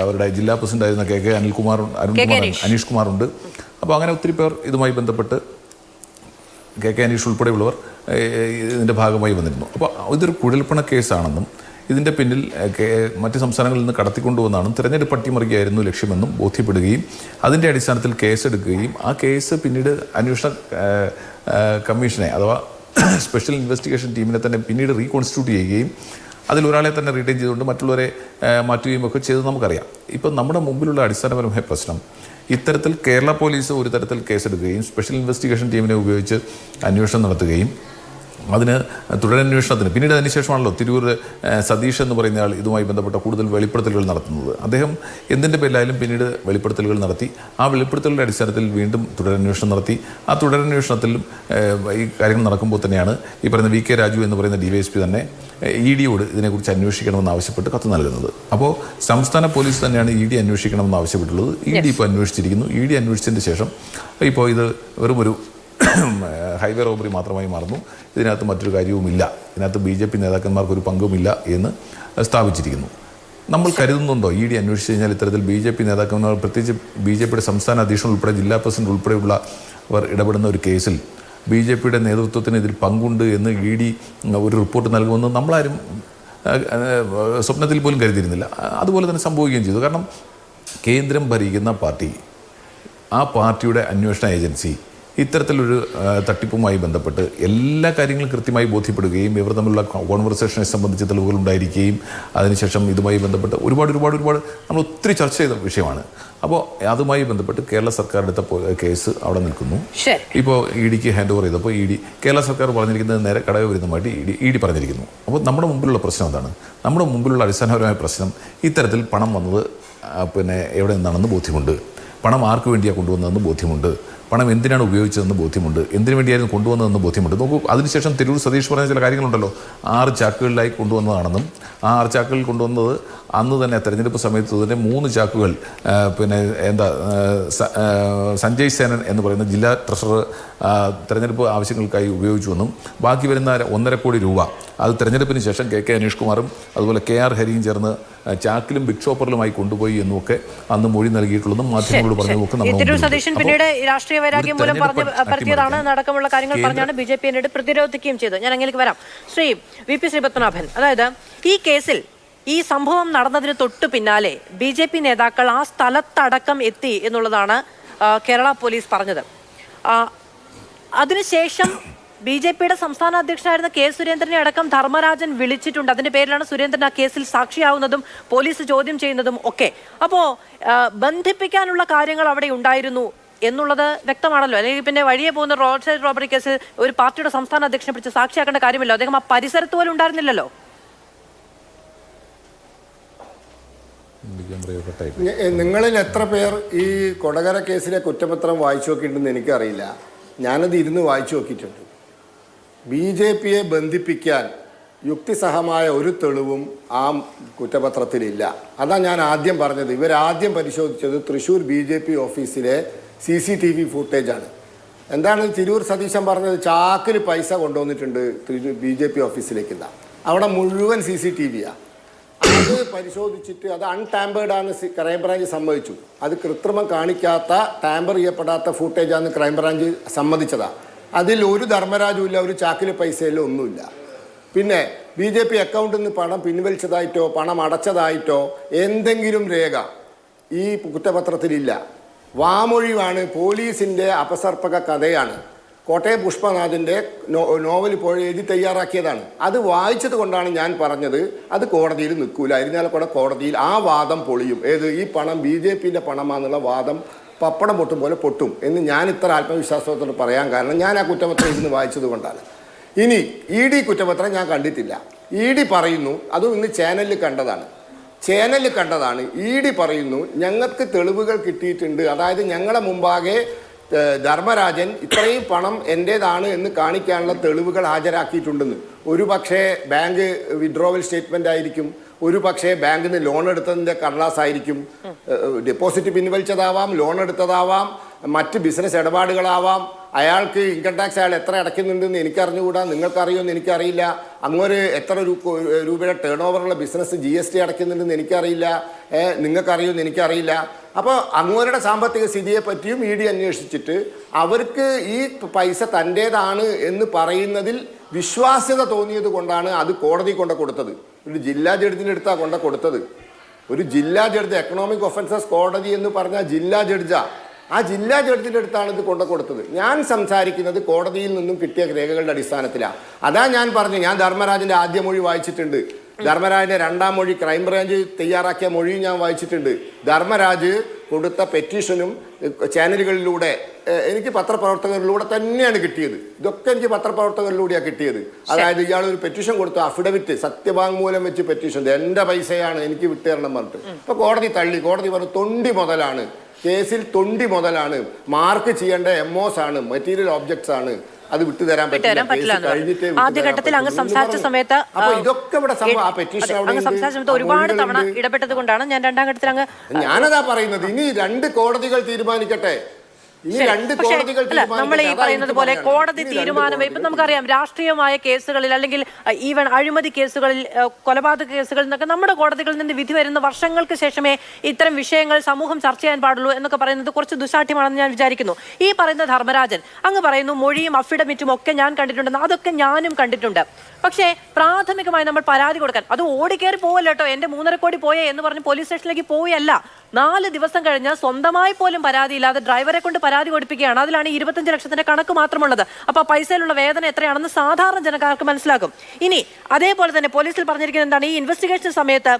അവരുടെ ജില്ലാ പ്രസിഡന്റായിരുന്ന KK അനീഷ് കുമാറുണ്ട്. അപ്പോൾ അങ്ങനെ ഒത്തിരി പേർ ഇതുമായി ബന്ധപ്പെട്ട് KK അനീഷ് ഉൾപ്പെടെയുള്ളവർ ഇതിൻ്റെ ഭാഗമായി വന്നിരുന്നു. അപ്പോൾ ഇതൊരു കുഴൽപ്പണ കേസാണെന്നും ഇതിൻ്റെ പിന്നിൽ മറ്റ് സംസ്ഥാനങ്ങളിൽ നിന്ന് കടത്തിക്കൊണ്ടുവന്നാണെന്നും തിരഞ്ഞെടുപ്പ് അട്ടിമറിക്കുകയായിരുന്നു ലക്ഷ്യമെന്നും ബോധ്യപ്പെടുകയും അതിൻ്റെ അടിസ്ഥാനത്തിൽ കേസെടുക്കുകയും ആ കേസ് പിന്നീട് അന്വേഷണ കമ്മീഷനെ അഥവാ സ്പെഷ്യൽ ഇൻവെസ്റ്റിഗേഷൻ ടീമിനെ തന്നെ പിന്നീട് റീകോൺസ്റ്റിറ്റ്യൂട്ട് ചെയ്യുകയും അതിലൊരാളെ തന്നെ റീറ്റെയിൻ ചെയ്തുകൊണ്ട് മറ്റുള്ളവരെ മാറ്റുകയും ഒക്കെ ചെയ്ത് നമുക്കറിയാം. ഇപ്പം നമ്മുടെ മുമ്പിലുള്ള അടിസ്ഥാനപരമായ പ്രശ്നം, ഇത്തരത്തിൽ കേരള പോലീസ് ഒരു തരത്തിൽ കേസെടുക്കുകയും സ്പെഷ്യൽ ഇൻവെസ്റ്റിഗേഷൻ ടീമിനെ ഉപയോഗിച്ച് അന്വേഷണം നടത്തുകയും അതിന് തുടരന്വേഷണത്തിന് പിന്നീട് അതിനുശേഷമാണല്ലോ തിരൂർ സതീഷ് എന്ന് പറയുന്ന ആൾ ഇതുമായി ബന്ധപ്പെട്ട കൂടുതൽ വെളിപ്പെടുത്തലുകൾ നടത്തുന്നത്. അദ്ദേഹം എന്തിൻ്റെ പേരിലായാലും പിന്നീട് വെളിപ്പെടുത്തലുകൾ നടത്തി. ആ വെളിപ്പെടുത്തലുടെ അടിസ്ഥാനത്തിൽ വീണ്ടും തുടരന്വേഷണം നടത്തി. ആ തുടരന്വേഷണത്തിലും ഈ കാര്യങ്ങൾ നടക്കുമ്പോൾ തന്നെയാണ് ഈ പറയുന്ന VK രാജു എന്ന് പറയുന്ന DYSP തന്നെ EDയോട് ഇതിനെക്കുറിച്ച് അന്വേഷിക്കണമെന്ന് ആവശ്യപ്പെട്ട് കത്ത് നൽകുന്നത്. അപ്പോൾ സംസ്ഥാന പോലീസ് തന്നെയാണ് ED അന്വേഷിക്കണമെന്ന് ആവശ്യപ്പെട്ടുള്ളത്. ED ഇപ്പോൾ അന്വേഷിച്ചിരിക്കുന്നു. ED അന്വേഷിച്ചതിന് ശേഷം ഇപ്പോൾ ഇത് വെറുമൊരു ഹൈവേ റോബറി മാത്രമായി മാറുന്നു. ഇതിനകത്ത് മറ്റൊരു കാര്യവുമില്ല, ഇതിനകത്ത് BJP നേതാക്കന്മാർക്കൊരു പങ്കുമില്ല എന്ന് സ്ഥാപിച്ചിരിക്കുന്നു. നമ്മൾ കരുതുന്നുണ്ടോ ED അന്വേഷിച്ച് കഴിഞ്ഞാൽ ഇത്തരത്തിൽ BJP നേതാക്കന്മാർ, പ്രത്യേകിച്ച് BJPയുടെ സംസ്ഥാന അധ്യക്ഷൻ ഉൾപ്പെടെ ജില്ലാ പ്രസിഡന്റ് ഉൾപ്പെടെയുള്ളവർ ഇടപെടുന്ന ഒരു കേസിൽ BJPയുടെ നേതൃത്വത്തിന് ഇതിൽ പങ്കുണ്ട് എന്ന് ED ഒരു റിപ്പോർട്ട് നൽകുമെന്ന് നമ്മളാരും സ്വപ്നത്തിൽ പോലും കരുതിയിരുന്നില്ല. അതുപോലെ തന്നെ സംഭവിക്കുകയും ചെയ്തു. കാരണം കേന്ദ്രം ഭരിക്കുന്ന പാർട്ടി, ആ പാർട്ടിയുടെ അന്വേഷണ ഏജൻസി ഇത്തരത്തിലൊരു തട്ടിപ്പുമായി ബന്ധപ്പെട്ട് എല്ലാ കാര്യങ്ങളും കൃത്യമായി ബോധ്യപ്പെടുകയും ഇവർ തമ്മിലുള്ള കോൺവെർസേഷനെ സംബന്ധിച്ച് തെളിവുകൾ ഉണ്ടായിരിക്കുകയും അതിനുശേഷം ഇതുമായി ബന്ധപ്പെട്ട് ഒരുപാട് നമ്മൾ ഒത്തിരി ചർച്ച ചെയ്ത വിഷയമാണ്. അപ്പോൾ അതുമായി ബന്ധപ്പെട്ട് കേരള സർക്കാർ എടുത്ത കേസ് അവിടെ നിൽക്കുന്നു. ഇപ്പോൾ EDക്ക് ഹാൻഡ് ഓവർ ചെയ്തപ്പോൾ കേരള സർക്കാർ പറഞ്ഞിരിക്കുന്നത് നേരെ കടകവിരുദ്ധമായിട്ട് ED പറഞ്ഞിരിക്കുന്നു. അപ്പോൾ നമ്മുടെ മുമ്പിലുള്ള പ്രശ്നം എന്താണ്? നമ്മുടെ മുമ്പിലുള്ള അടിസ്ഥാനപരമായ പ്രശ്നം ഇത്തരത്തിൽ പണം വന്നത് പിന്നെ എവിടെ നിന്നാണെന്ന് ബോധ്യമുണ്ട്, പണം ആർക്ക് വേണ്ടിയാണ് കൊണ്ടുവന്നതെന്ന് ബോധ്യമുണ്ട്, പണം എന്തിനാണ് ഉപയോഗിച്ചതെന്ന് ബോധ്യമുണ്ട്, എന്തിനു വേണ്ടിയായിരുന്നു കൊണ്ടുവന്നതെന്ന് ബോധ്യമുണ്ട്. നോക്കൂ, അതിനുശേഷം തിരൂർ സതീഷ് പറഞ്ഞ ചില കാര്യങ്ങളുണ്ടല്ലോ, 6 ചാക്കുകളിലായി കൊണ്ടുവന്നതാണെന്നും ആ 6 ചാക്കുകളിൽ കൊണ്ടുവന്നത് അന്ന് തന്നെ തെരഞ്ഞെടുപ്പ് സമയത്ത് തന്നെ 3 ചാക്കുകൾ പിന്നെ സഞ്ജയ് സേനൻ എന്ന് പറയുന്ന ജില്ലാ ട്രഷറർ തെരഞ്ഞെടുപ്പ് ആവശ്യങ്ങൾക്കായി ഉപയോഗിച്ചുവെന്നും ബാക്കി വരുന്ന 1.5 കോടി രൂപ അത് തെരഞ്ഞെടുപ്പിന് ശേഷം കെ അനീഷ് കുമാറും അതുപോലെ KR ഹരിയും ചേർന്ന് ചാക്കിലും ബിഗ് ഷോപ്പറിലുമായി കൊണ്ടുപോയി എന്നുമൊക്കെ അന്ന് മൊഴി നൽകിയിട്ടുള്ളതും മാധ്യമങ്ങളോട് പറഞ്ഞതൊക്കെ തിരൂർ സതീശൻ പിന്നീട് രാഷ്ട്രീയ വൈരാഗ്യം മൂലം പരത്തിയതാണ് അടക്കമുള്ള കാര്യങ്ങൾ പറഞ്ഞാണ് BJP എന്നോട് പ്രതിരോധിക്കുകയും ചെയ്തത്. ഞാൻ അങ്ങനെയൊക്കെ വരാം. ശ്രീ VP ശ്രീപത്മനാഭൻ, അതായത് ഈ കേസിൽ ഈ സംഭവം നടന്നതിന് തൊട്ടു പിന്നാലെ BJP നേതാക്കൾ ആ സ്ഥലത്തടക്കം എത്തി എന്നുള്ളതാണ് കേരള പോലീസ് പറഞ്ഞത്. അതിനുശേഷം BJPയുടെ സംസ്ഥാന അധ്യക്ഷനായിരുന്ന K സുരേന്ദ്രനെ അടക്കം ധർമ്മരാജൻ വിളിച്ചിട്ടുണ്ട്. അതിന്റെ പേരിലാണ് സുരേന്ദ്രൻ ആ കേസിൽ സാക്ഷിയാവുന്നതും പോലീസ് ചോദ്യം ചെയ്യുന്നതും ഒക്കെ. അപ്പോ ബന്ധിപ്പിക്കാനുള്ള കാര്യങ്ങൾ അവിടെ ഉണ്ടായിരുന്നു എന്നുള്ളത് വ്യക്തമാണല്ലോ. അല്ലെങ്കിൽ പിന്നെ വഴിയെ പോകുന്ന റോഡ് സൈഡ് റോബറി കേസിൽ ഒരു പാർട്ടിയുടെ സംസ്ഥാന അധ്യക്ഷനെ പിടിച്ച് സാക്ഷിയാക്കേണ്ട കാര്യമില്ല. അദ്ദേഹം ആ പരിസരത്ത് പോലും ഉണ്ടായിരുന്നില്ലല്ലോ. നിങ്ങളിൽ എത്ര പേർ ഈ കൊടകര കേസിലെ കുറ്റപത്രം വായിച്ചു നോക്കിയിട്ടുണ്ടെന്ന് എനിക്കറിയില്ല. ഞാനത് ഇരുന്ന് വായിച്ചു നോക്കിയിട്ടുണ്ട്. BJPയെ ബന്ധിപ്പിക്കാൻ യുക്തിസഹമായ ഒരു തെളിവും ആ കുറ്റപത്രത്തിലില്ല. അതാണ് ഞാൻ ആദ്യം പറഞ്ഞത്. ഇവരാദ്യം പരിശോധിച്ചത് തൃശ്ശൂർ BJP ഓഫീസിലെ CCTV ഫുട്ടേജാണ്. എന്താണ് തിരൂർ സതീശൻ പറഞ്ഞത്? ചാക്കിൽ പൈസ കൊണ്ടുവന്നിട്ടുണ്ട് BJP ഓഫീസിലേക്ക്. അവിടെ മുഴുവൻ CCTVയാണ്. അത് പരിശോധിച്ചിട്ട് അത് അൺടാമ്പേർഡ് ആണ് ക്രൈംബ്രാഞ്ച് സമ്മതിച്ചു. അത് കൃത്രിമം കാണിക്കാത്ത, ടാമ്പർ ചെയ്യപ്പെടാത്ത ഫുട്ടേജാണ് ക്രൈംബ്രാഞ്ച് സമ്മതിച്ചതാണ്. അതിൽ ഒരു ധർമ്മരാജും ഇല്ല, ഒരു ചാക്കിൽ പൈസയിലോ ഒന്നുമില്ല. പിന്നെ BJP അക്കൗണ്ടിൽ നിന്ന് പണം പിൻവലിച്ചതായിട്ടോ പണം അടച്ചതായിട്ടോ എന്തെങ്കിലും രേഖ ഈ കുറ്റപത്രത്തിലില്ല. വാമൊഴിവാണ്, പോലീസിൻ്റെ അപസർപ്പക കഥയാണ്. കോട്ടയം പുഷ്പനാഥിൻ്റെ നോവൽ ഇപ്പോൾ എഴുതി തയ്യാറാക്കിയതാണ്. അത് വായിച്ചത് കൊണ്ടാണ് ഞാൻ പറഞ്ഞത് അത് കോടതിയിൽ നിൽക്കൂല. ഇരിഞ്ഞാലക്കുട കോടതിയിൽ ആ വാദം പൊളിയും. ഈ പണം BJPൻ്റെ പണമാണെന്നുള്ള വാദം പപ്പടം പൊട്ടും പോലെ പൊട്ടും എന്ന് ഞാൻ ഇത്ര ആത്മവിശ്വാസത്തോട് പറയാൻ കാരണം ഞാൻ ആ കുറ്റപത്രം ഇരുന്ന് വായിച്ചത് കൊണ്ടാണ്. ഇനി ED കുറ്റപത്രം ഞാൻ കണ്ടിട്ടില്ല. ED പറയുന്നു, അതും ഇന്ന് ചാനലിൽ കണ്ടതാണ്. ED പറയുന്നു ഞങ്ങൾക്ക് തെളിവുകൾ കിട്ടിയിട്ടുണ്ട്. അതായത് ഞങ്ങളുടെ മുമ്പാകെ ധർമ്മരാജൻ ഇത്രയും പണം എൻ്റേതാണ് എന്ന് കാണിക്കാനുള്ള തെളിവുകൾ ഹാജരാക്കിയിട്ടുണ്ടെന്ന്. ഒരു പക്ഷേ ബാങ്ക് വിഡ്രോവൽ സ്റ്റേറ്റ്മെൻ്റ് ആയിരിക്കും, ഒരു പക്ഷേ ബാങ്കിൽ നിന്ന് ലോൺ എടുത്തതിൻ്റെ കടലാസ് ആയിരിക്കും, ഡെപ്പോസിറ്റ് പിൻവലിച്ചതാവാം, ലോൺ എടുത്തതാവാം, മറ്റ് ബിസിനസ് ഇടപാടുകളാവാം. അയാൾക്ക് ഇൻകം ടാക്സ് അയാൾ എത്ര അടയ്ക്കുന്നുണ്ടെന്ന് എനിക്കറിഞ്ഞുകൂടാ, നിങ്ങൾക്കറിയുമെന്ന് എനിക്കറിയില്ല. അങ്ങൊരു എത്ര രൂപയുടെ ടേൺ ഓവറുള്ള ബിസിനസ് GST അടയ്ക്കുന്നുണ്ടെന്ന് എനിക്കറിയില്ല, നിങ്ങൾക്കറിയുമെന്ന് എനിക്കറിയില്ല. അപ്പോൾ അങ്ങോരുടെ സാമ്പത്തിക സ്ഥിതിയെ പറ്റിയും ED അന്വേഷിച്ചിട്ട് അവർക്ക് ഈ പൈസ തൻ്റേതാണ് എന്ന് പറയുന്നതിൽ വിശ്വാസ്യത തോന്നിയത് കൊണ്ടാണ് അത് കോടതി കൊണ്ട് കൊടുത്തത്. ഒരു ജില്ലാ ജഡ്ജിൻ്റെ അടുത്താണ് കൊണ്ട് കൊടുത്തത്. ഒരു ജില്ലാ ജഡ്ജ്, എക്കണോമിക് ഒഫൻസസ് കോടതി എന്ന് പറഞ്ഞാൽ ജില്ലാ ജഡ്ജാ. ആ ജില്ലാ ജഡ്ജിൻ്റെ അടുത്താണ് ഇത് കൊണ്ട് കൊടുത്തത്. ഞാൻ സംസാരിക്കുന്നത് കോടതിയിൽ നിന്നും കിട്ടിയ രേഖകളുടെ അടിസ്ഥാനത്തിലാണ്. അതാ ഞാൻ പറഞ്ഞു, ഞാൻ ധർമ്മരാജൻ്റെ ആദ്യ മൊഴി വായിച്ചിട്ടുണ്ട്. ധർമ്മരാജിൻ്റെ രണ്ടാം മൊഴി ക്രൈംബ്രാഞ്ച് തയ്യാറാക്കിയ മൊഴിയും ഞാൻ വായിച്ചിട്ടുണ്ട്. ധർമ്മരാജ് കൊടുത്ത പെറ്റീഷനും ചാനലുകളിലൂടെ എനിക്ക് പത്രപ്രവർത്തകരിലൂടെ തന്നെയാണ് കിട്ടിയത്. ഇതൊക്കെ എനിക്ക് പത്രപ്രവർത്തകരിലൂടെയാണ് കിട്ടിയത്. അതായത് ഇയാളൊരു പെറ്റീഷൻ കൊടുത്തു, അഫിഡവിറ്റ്, സത്യവാങ്മൂലം വെച്ച് പെറ്റീഷൻ, എൻ്റെ പൈസയാണ് എനിക്ക് വിട്ടുതരണം പറഞ്ഞിട്ട്. അപ്പോൾ കോടതി തള്ളി. കോടതി പറഞ്ഞു തൊണ്ടി മുതലാണ്, കേസിൽ തൊണ്ടി മുതലാണ്, മാർക്ക് ചെയ്യേണ്ട MOs ആണ്, മെറ്റീരിയൽ ഒബ്ജക്ട്സ് ആണ്, അത് വിട്ടുതരാൻ പറ്റില്ല. ആദ്യഘട്ടത്തിൽ അങ്ങ് സംസാരിച്ച സമയത്ത് ഒരുപാട് തവണ ഇടപെട്ടത് കൊണ്ടാണ് ഞാൻ രണ്ടാം ഘട്ടത്തിൽ അങ്ങ് ഞാനതാ പറയുന്നത്. ഇനി 2 കോടതികൾ തീരുമാനിക്കട്ടെ. നമ്മൾ ഈ പറയുന്നത് പോലെ കോടതി തീരുമാനം. ഇപ്പൊ നമുക്കറിയാം രാഷ്ട്രീയമായ കേസുകളിൽ അല്ലെങ്കിൽ ഈവൻ അഴിമതി കേസുകളിൽ, കൊലപാതക കേസുകളിൽ നിന്നൊക്കെ നമ്മുടെ കോടതികളിൽ നിന്ന് വിധി വരുന്ന വർഷങ്ങൾക്ക് ശേഷമേ ഇത്തരം വിഷയങ്ങൾ സമൂഹം ചർച്ച ചെയ്യാൻ പാടുള്ളൂ എന്നൊക്കെ പറയുന്നത് കുറച്ച് ദുശാഠ്യമാണെന്ന് ഞാൻ വിചാരിക്കുന്നു. ഈ പറയുന്ന ധർമ്മരാജൻ അങ്ങ് പറയുന്നു മൊഴിയും അഫിഡവിറ്റും ഒക്കെ ഞാൻ കണ്ടിട്ടുണ്ടെന്ന്. അതൊക്കെ ഞാനും കണ്ടിട്ടുണ്ട്. പക്ഷേ പ്രാഥമികമായി നമ്മൾ പരാതി കൊടുക്കാൻ, അത് ഓടിക്കേറി പോവല്ലോ കേട്ടോ, എന്റെ 3.5 കോടി പോയേ എന്ന് പറഞ്ഞ് പോലീസ് സ്റ്റേഷനിലേക്ക് പോയല്ല. 4 ദിവസം കഴിഞ്ഞ് സ്വന്തമായി പോലും പരാതിയില്ലാതെ ഡ്രൈവറെ കൊണ്ട് പരാതി കൊടുപ്പിക്കുകയാണ്. അതിലാണ് 25 ലക്ഷത്തിന്റെ കണക്ക് മാത്രമുള്ളത്. അപ്പൊ പൈസയിലുള്ള വേദന എത്രയാണെന്ന് സാധാരണ ജനക്കാർക്ക് മനസ്സിലാക്കും. ഇനി അതേപോലെ തന്നെ പോലീസിൽ പറഞ്ഞിരിക്കുന്നത് എന്താണ്? ഈ ഇൻവെസ്റ്റിഗേഷൻ സമയത്ത്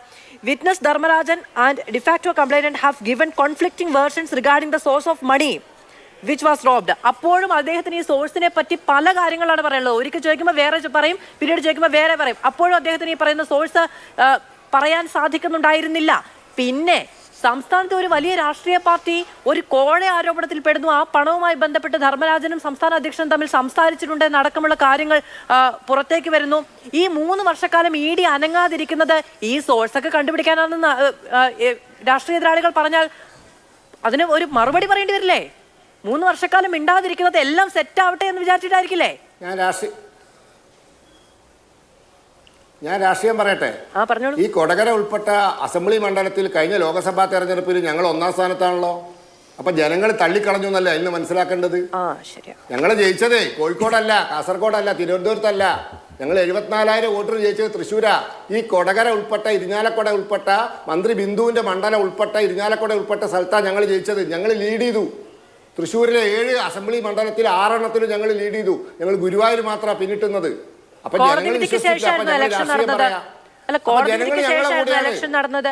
witness Dharmarajan and de facto complainant have given conflicting versions regarding the source of money which was robbed. അപ്പോഴും അദ്ദേഹത്തിന് ഈ സോഴ്സിനെ പറ്റി പല കാര്യങ്ങളാണ് പറയുള്ളത്. ഒരിക്കൽ ചോദിക്കുമ്പോൾ വേറെ പറയും, പിന്നീട് ചോദിക്കുമ്പോൾ വേറെ പറയും. അപ്പോഴും അദ്ദേഹത്തിന് ഈ പറയുന്ന സോഴ്സ് പറയാൻ സാധിക്കുന്നുണ്ടായിരുന്നില്ല. പിന്നെ സംസ്ഥാനത്തെ ഒരു വലിയ രാഷ്ട്രീയ പാർട്ടി ഒരു കോഴ ആരോപണത്തിൽ പെടുന്നു. ആ പണവുമായി ബന്ധപ്പെട്ട് ധർമ്മരാജനും സംസ്ഥാന അധ്യക്ഷനും തമ്മിൽ സംസാരിച്ചിട്ടുണ്ട് എന്നടക്കമുള്ള കാര്യങ്ങൾ പുറത്തേക്ക് വരുന്നു. ഈ 3 വർഷക്കാലം ED അനങ്ങാതിരിക്കുന്നത് ഈ സോഴ്സൊക്കെ കണ്ടുപിടിക്കാനാണെന്ന് രാഷ്ട്രീയ എതിരാളികൾ പറഞ്ഞാൽ അതിന് ഒരു മറുപടി പറയേണ്ടി വരില്ലേ? 3 വർഷക്കാലം മിണ്ടാതിരിക്കുന്നത് എല്ലാം സെറ്റ് ആവട്ടെ എന്ന് വിചാരിച്ചിട്ടായിരിക്കില്ലേ? ഞാൻ രാഷ്ട്രീയം പറയട്ടെ. പറഞ്ഞോളൂ. ഈ കൊടകര ഉൾപ്പെട്ട അസംബ്ലി മണ്ഡലത്തിൽ കഴിഞ്ഞ ലോക്സഭാ തെരഞ്ഞെടുപ്പിൽ ഞങ്ങൾ 1ാം സ്ഥാനത്താണല്ലോ. അപ്പൊ ജനങ്ങൾ തള്ളിക്കളഞ്ഞു എന്നല്ല ഇന്ന് മനസ്സിലാക്കേണ്ടത്. ഞങ്ങൾ ജയിച്ചതേ കോഴിക്കോടല്ല, കാസർഗോഡല്ല, തിരുവനന്തപുരത്തല്ല. ഞങ്ങൾ 74,000 വോട്ടിന് ജയിച്ചത് തൃശ്ശൂരാ. ഈ കൊടകര ഉൾപ്പെട്ട, ഇരിഞ്ഞാലക്കുട ഉൾപ്പെട്ട, മന്ത്രി ബിന്ദുവിന്റെ മണ്ഡലം ഉൾപ്പെട്ട, ഇരിഞ്ഞാലക്കുട ഉൾപ്പെട്ട സ്ഥലത്താണ് ഞങ്ങൾ ജയിച്ചത്. ഞങ്ങൾ ലീഡ് ചെയ്തു. തൃശ്ശൂരിലെ 7 അസംബ്ലി മണ്ഡലത്തിൽ 6 എണ്ണത്തിൽ ഞങ്ങൾ ലീഡ് ചെയ്തു. ഞങ്ങൾ ഗുരുവായൂർ മാത്രമാണ് പിന്നിട്ടുന്നത്. അപ്പൊ ജനങ്ങൾ നടന്നത്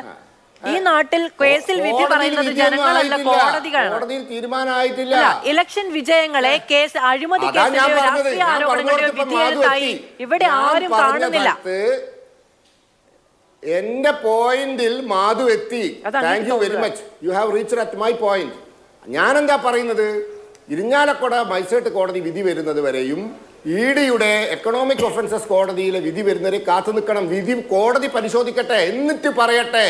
ഈ നാട്ടിൽ കേസിൽ വിധി പറയുന്നത് ജനങ്ങളല്ല, കോടതികളാണ്. കോടതിയിൽ തീരുമാനമായിട്ടില്ല. ഇലക്ഷൻ വിജയങ്ങളെ കേസ് അഴിമതി കേസിലെ രാഷ്ട്രീയ ആരോപണങ്ങളുടെ വിധിയെഴുത്തായി ഇവിടെ ആരും കാണുന്നില്ല. എന്റെ പോയിന്റിൽ മാധു എത്തി. Thank you very much. You have reached at my point. ഞാനെന്താ പറയുന്നത്, ഇരിഞ്ഞാലക്കുട മജിസ്ട്രേറ്റ് കോടതി വിധി വരുന്നത് വരെയും ഇഡിയുടെ എക്കണോമിക് ഒഫൻസസ് കോടതിയിലെ വിധി വരുന്നവരെ കാത്തു നിൽക്കണം. വിധി കോടതി പരിശോധിക്കട്ടെ, എന്നിട്ട് പറയട്ടെ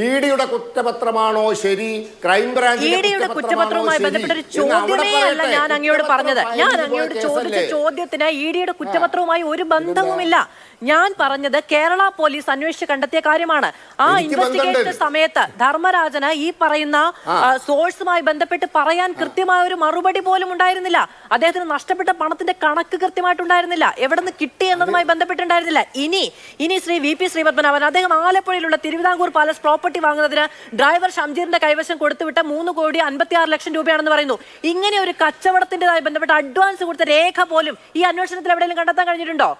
ഇഡിയുടെ കുറ്റപത്രമാണോ ശരി, ക്രൈംബ്രാഞ്ചിന്റെ കുറ്റപത്രവുമായി ബന്ധപ്പെട്ട ഒരു ചോദ്യമേ അല്ല ഞാൻ അങ്ങയോട് പറഞ്ഞത്. ഞാൻ അങ്ങയോട് ചോദിച്ച ചോദ്യത്തിന് ഇഡിയുടെ കുറ്റപത്രവുമായി ഒരു ബന്ധവുമില്ല. ഞാൻ പറഞ്ഞത് കേരള പോലീസ് അന്വേഷിച്ച് കണ്ടെത്തിയ കാര്യമാണ്. ആ ഇൻവെസ്റ്റിഗേഷൻ സമയത്ത് ധർമ്മരാജന് ഈ പറയുന്ന സോഴ്സുമായി ബന്ധപ്പെട്ട് പറയാൻ കൃത്യമായ ഒരു മറുപടി പോലും ഉണ്ടായിരുന്നില്ല. അദ്ദേഹത്തിന് നഷ്ടപ്പെട്ട പണത്തിന്റെ കണക്ക് കൃത്യമായിട്ടുണ്ടായിരുന്നില്ല, എവിടെ നിന്ന് കിട്ടി എന്നതുമായി ബന്ധപ്പെട്ടുണ്ടായിരുന്നില്ല. ഇനി ശ്രീ VP ശ്രീപത്മനാഭൻ അദ്ദേഹം ആലപ്പുഴയിലുള്ള തിരുവിതാംകൂർ പാലസ് പ്രോപ്പർട്ടി വാങ്ങുന്നതിന് ഡ്രൈവർ ഷംജീറിന്റെ കൈവശം കൊടുത്തുവിട്ട 3,56,00,000 രൂപയാണെന്ന് പറയുന്നു. ഇങ്ങനെ ഒരു കച്ചവടത്തിന്റേതായി ബന്ധപ്പെട്ട അഡ്വാൻസ് കൊടുത്ത രേഖ പോലും ഈ അന്വേഷണത്തിൽ എവിടെയെങ്കിലും കണ്ടെത്താൻ കഴിഞ്ഞിട്ടുണ്ടോ?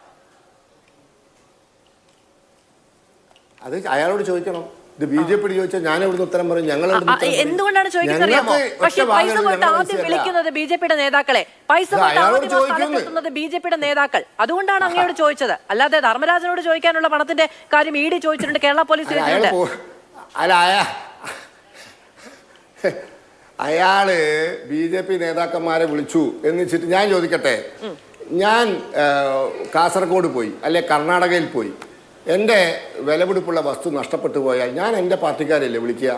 അത് അയാളോട് ചോദിക്കണം. ഇത് BJP ചോദിച്ചാൽ ഞാൻ എവിടെ ഉത്തരം പറയും? ഞങ്ങൾ എന്തുകൊണ്ടാണ് ചോദിക്കുന്നത്? പക്ഷേ പൈസ പോയിട്ട് ആദ്യം വിളിക്കുന്നത് BJPയുടെ നേതാക്കളെ, പൈസ പോയിട്ട് BJPയുടെ നേതാക്കൾ. അതുകൊണ്ടാണ് അങ്ങയോട് ചോദിച്ചത്. അല്ലാതെ ധർമ്മരാജനോട് ചോദിക്കാനുള്ള പണത്തിന്റെ കാര്യം ED ചോദിച്ചിട്ടുണ്ട്, കേരള പോലീസ് ചോദിച്ചിട്ടുണ്ട്. അല്ല, അയാള് BJP നേതാക്കന്മാരെ വിളിച്ചു എന്ന് വെച്ചിട്ട് ഞാൻ ചോദിക്കട്ടെ, ഞാൻ കാസർഗോഡ് പോയി അല്ലെ കർണാടകയിൽ പോയി, എൻ്റെ വിലപിടിപ്പുള്ള വസ്തു നഷ്ടപ്പെട്ടു പോയാൽ ഞാൻ എൻ്റെ പാർട്ടിക്കാരല്ലേ വിളിക്കുക?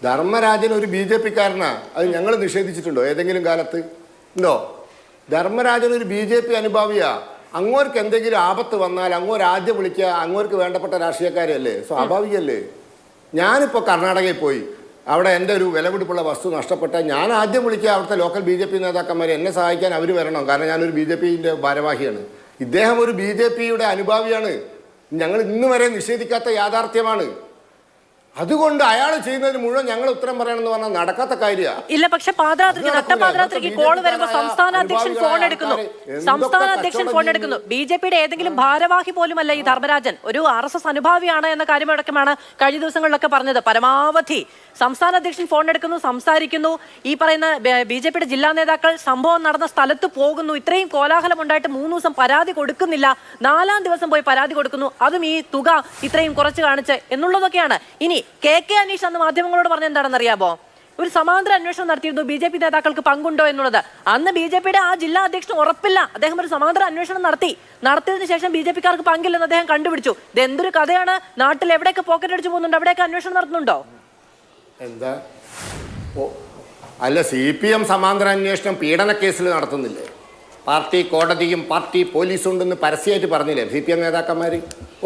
ധർമ്മരാജൻ ഒരു BJP-കാരനാ. അത് ഞങ്ങൾ നിഷേധിച്ചിട്ടുണ്ടോ ഏതെങ്കിലും കാലത്ത്? ഉണ്ടോ? ധർമ്മരാജൻ ഒരു BJP അനുഭാവിയാ. അങ്ങോർക്ക് എന്തെങ്കിലും ആപത്ത് വന്നാൽ അങ്ങോർ ആദ്യം വിളിക്കുക അങ്ങോർക്ക് വേണ്ടപ്പെട്ട രാഷ്ട്രീയക്കാരല്ലേ, സ്വാഭാവികല്ലേ. ഞാനിപ്പോൾ കർണാടകയിൽ പോയി, അവിടെ എൻ്റെ ഒരു വിലപിടിപ്പുള്ള വസ്തു നഷ്ടപ്പെട്ടാൽ ഞാൻ ആദ്യം വിളിക്കുക അവിടുത്തെ ലോക്കൽ BJP നേതാക്കന്മാരെ. എന്നെ സഹായിക്കാൻ അവർ വരണം, കാരണം ഞാനൊരു BJP-ന്റെ ഭാരവാഹിയാണ്. ഇദ്ദേഹം ഒരു BJP-യുടെ അനുഭാവിയാണ്. ഞങ്ങൾ ഇന്ന് വരെ നിഷേധിക്കാത്ത യാഥാർത്ഥ്യമാണ്. അതുകൊണ്ട് അയാൾ ചെയ്യുന്നതിന് മുഴുവൻ ഞങ്ങൾ ഉത്തരം പറയണമെന്ന് പറഞ്ഞാൽ നടക്കാത്ത കാര്യമാണ്. ഇല്ല, പക്ഷെ നട്ടപാതിരാത്രിക്ക് കോൾ വരുമ്പോൾ സംസ്ഥാന അധ്യക്ഷൻ ഫോൺ എടുക്കുന്നു. BJP-യുടെ ഏതെങ്കിലും ഭാരവാഹി പോലുമല്ല ഈ ധർമ്മരാജൻ, ഒരു RSS അനുഭാവിയാണ് എന്ന കാര്യമടക്കമാണ് കഴിഞ്ഞ ദിവസങ്ങളിലൊക്കെ പറഞ്ഞത്. പരമാവധി സംസ്ഥാന അധ്യക്ഷൻ ഫോൺ എടുക്കുന്നു, സംസാരിക്കുന്നു. ഈ പറയുന്ന BJP-യുടെ ജില്ലാ നേതാക്കൾ സംഭവം നടന്ന സ്ഥലത്ത് പോകുന്നു. ഇത്രയും കോലാഹലം ഉണ്ടായിട്ട് 3 ദിവസം പരാതി കൊടുക്കുന്നില്ല, 4-ാം ദിവസം പോയി പരാതി കൊടുക്കുന്നു. അതും ഈ തുക ഇത്രയും കുറച്ച് കാണിച്ച് എന്നുള്ളതൊക്കെയാണ്. ഇനി KK അനീഷ് അന്ന് മാധ്യമങ്ങളോട് പറഞ്ഞ എന്താണെന്ന് അറിയാമോ? ഒരു സമാന്തര അന്വേഷണം നടത്തിയിരുന്നു, BJP നേതാക്കൾക്ക് പങ്കുണ്ടോ എന്നുള്ളത്. അന്ന് BJP-യുടെ ആ ജില്ലാ അധ്യക്ഷന് ഉറപ്പില്ല. അദ്ദേഹം ഒരു സമാന്തര അന്വേഷണം നടത്തിയതിനു ശേഷം BJP-കാർക്ക് പങ്കില്ലെന്ന് അദ്ദേഹം കണ്ടുപിടിച്ചു. ഇത് എന്തൊരു കഥയാണ്? നാട്ടിൽ എവിടെയൊക്കെ പോക്കറ്റ് അടിച്ചു പോകുന്നുണ്ട്, അവിടെയൊക്കെ അന്വേഷണം നടത്തുന്നുണ്ടോ? എന്താ അല്ല, CPM സമാന്തര അന്വേഷണം പീഡന കേസിൽ നടത്തുന്നില്ലേ? പാർട്ടി കോടതിയും പാർട്ടി പോലീസും ഉണ്ടെന്ന് പരസ്യമായിട്ട് പറഞ്ഞില്ലേ CPM നേതാക്കന്മാർ?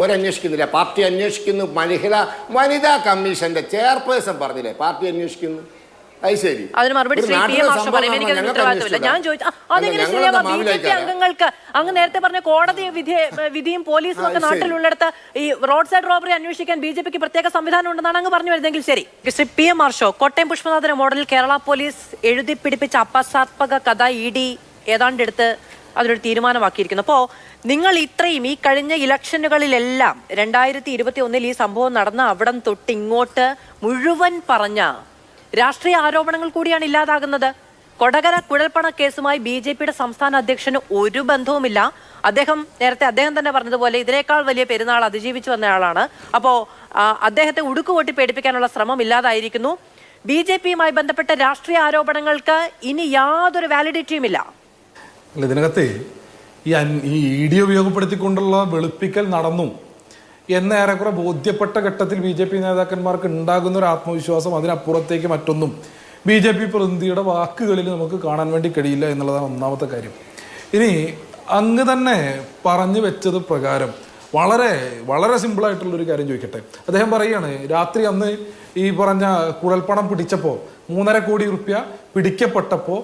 ഒരന്വേഷിക്കുന്നില്ല, പാർട്ടി അന്വേഷിക്കുന്നു. വനിതാ കമ്മീഷന്റെ ചെയർപേഴ്സൺ പറഞ്ഞില്ലേ പാർട്ടി അന്വേഷിക്കുന്നു. അത് ശരി, അതിന് മറുപടി അംഗങ്ങൾക്ക് അങ്ങ് നേരത്തെ പറഞ്ഞ കോടതി വിധിയും പോലീസും ഒക്കെ നാട്ടിലുള്ളിടത്ത് ഈ റോഡ് സൈഡ് റോബറി അന്വേഷിക്കാൻ BJP-ക്ക് പ്രത്യേക സംവിധാനം ഉണ്ടെന്നാണ് അങ്ങ് പറഞ്ഞു വരുന്നെങ്കിൽ ശരി. ശ്രീ PM ഷോ, കോട്ടയം പുഷ്പനാഥന്റെ മോഡലിൽ കേരള പോലീസ് എഴുതി പിടിപ്പിച്ച അപസാത്മക കഥ ED ഏതാണ്ട് എടുത്ത് അതിനൊരു തീരുമാനമാക്കിയിരിക്കുന്നു. അപ്പോൾ നിങ്ങൾ ഇത്രയും ഈ കഴിഞ്ഞ ഇലക്ഷനുകളിലെല്ലാം 2021 ഈ സംഭവം നടന്ന അവിടം തൊട്ട് ഇങ്ങോട്ട് മുഴുവൻ പറഞ്ഞ രാഷ്ട്രീയ ആരോപണങ്ങൾ കൂടിയാണ് ഇല്ലാതാകുന്നത്. കൊടകര കുഴൽപ്പണ കേസുമായി BJP-യുടെ സംസ്ഥാന അധ്യക്ഷന് ഒരു ബന്ധവുമില്ല. നേരത്തെ അദ്ദേഹം തന്നെ പറഞ്ഞതുപോലെ ഇതിനേക്കാൾ വലിയ പെരുന്നാൾ അതിജീവിച്ചു വന്നയാളാണ്. അപ്പോൾ അദ്ദേഹത്തെ ഉടുക്കുകൊട്ടി പേടിപ്പിക്കാനുള്ള ശ്രമം ഇല്ലാതായിരിക്കുന്നു. BJP-യുമായി ബന്ധപ്പെട്ട രാഷ്ട്രീയ ആരോപണങ്ങൾക്ക് ഇനി യാതൊരു വാലിഡിറ്റിയുമില്ല. ഇതിനകത്ത് ഈ ED ഉപയോഗപ്പെടുത്തിക്കൊണ്ടുള്ള വെളുപ്പിക്കൽ നടന്നു എന്ന ഏറെക്കുറെ ബോധ്യപ്പെട്ട ഘട്ടത്തിൽ BJP നേതാക്കന്മാർക്ക് ഉണ്ടാകുന്ന ഒരു ആത്മവിശ്വാസം, അതിനപ്പുറത്തേക്ക് മറ്റൊന്നും BJP പ്രതിനിധിയുടെ വാക്കുകളിൽ നമുക്ക് കാണാൻ വേണ്ടി കഴിയില്ല എന്നുള്ളതാണ് ഒന്നാമത്തെ കാര്യം. ഇനി അങ്ങ് തന്നെ പറഞ്ഞു വെച്ചത് പ്രകാരം വളരെ വളരെ സിമ്പിളായിട്ടുള്ളൊരു കാര്യം ചോദിക്കട്ടെ. അദ്ദേഹം പറയുകയാണ് രാത്രി അന്ന് ഈ പറഞ്ഞ കുഴൽപ്പണം പിടിച്ചപ്പോൾ 3.5 കോടി റുപ്യ പിടിക്കപ്പെട്ടപ്പോൾ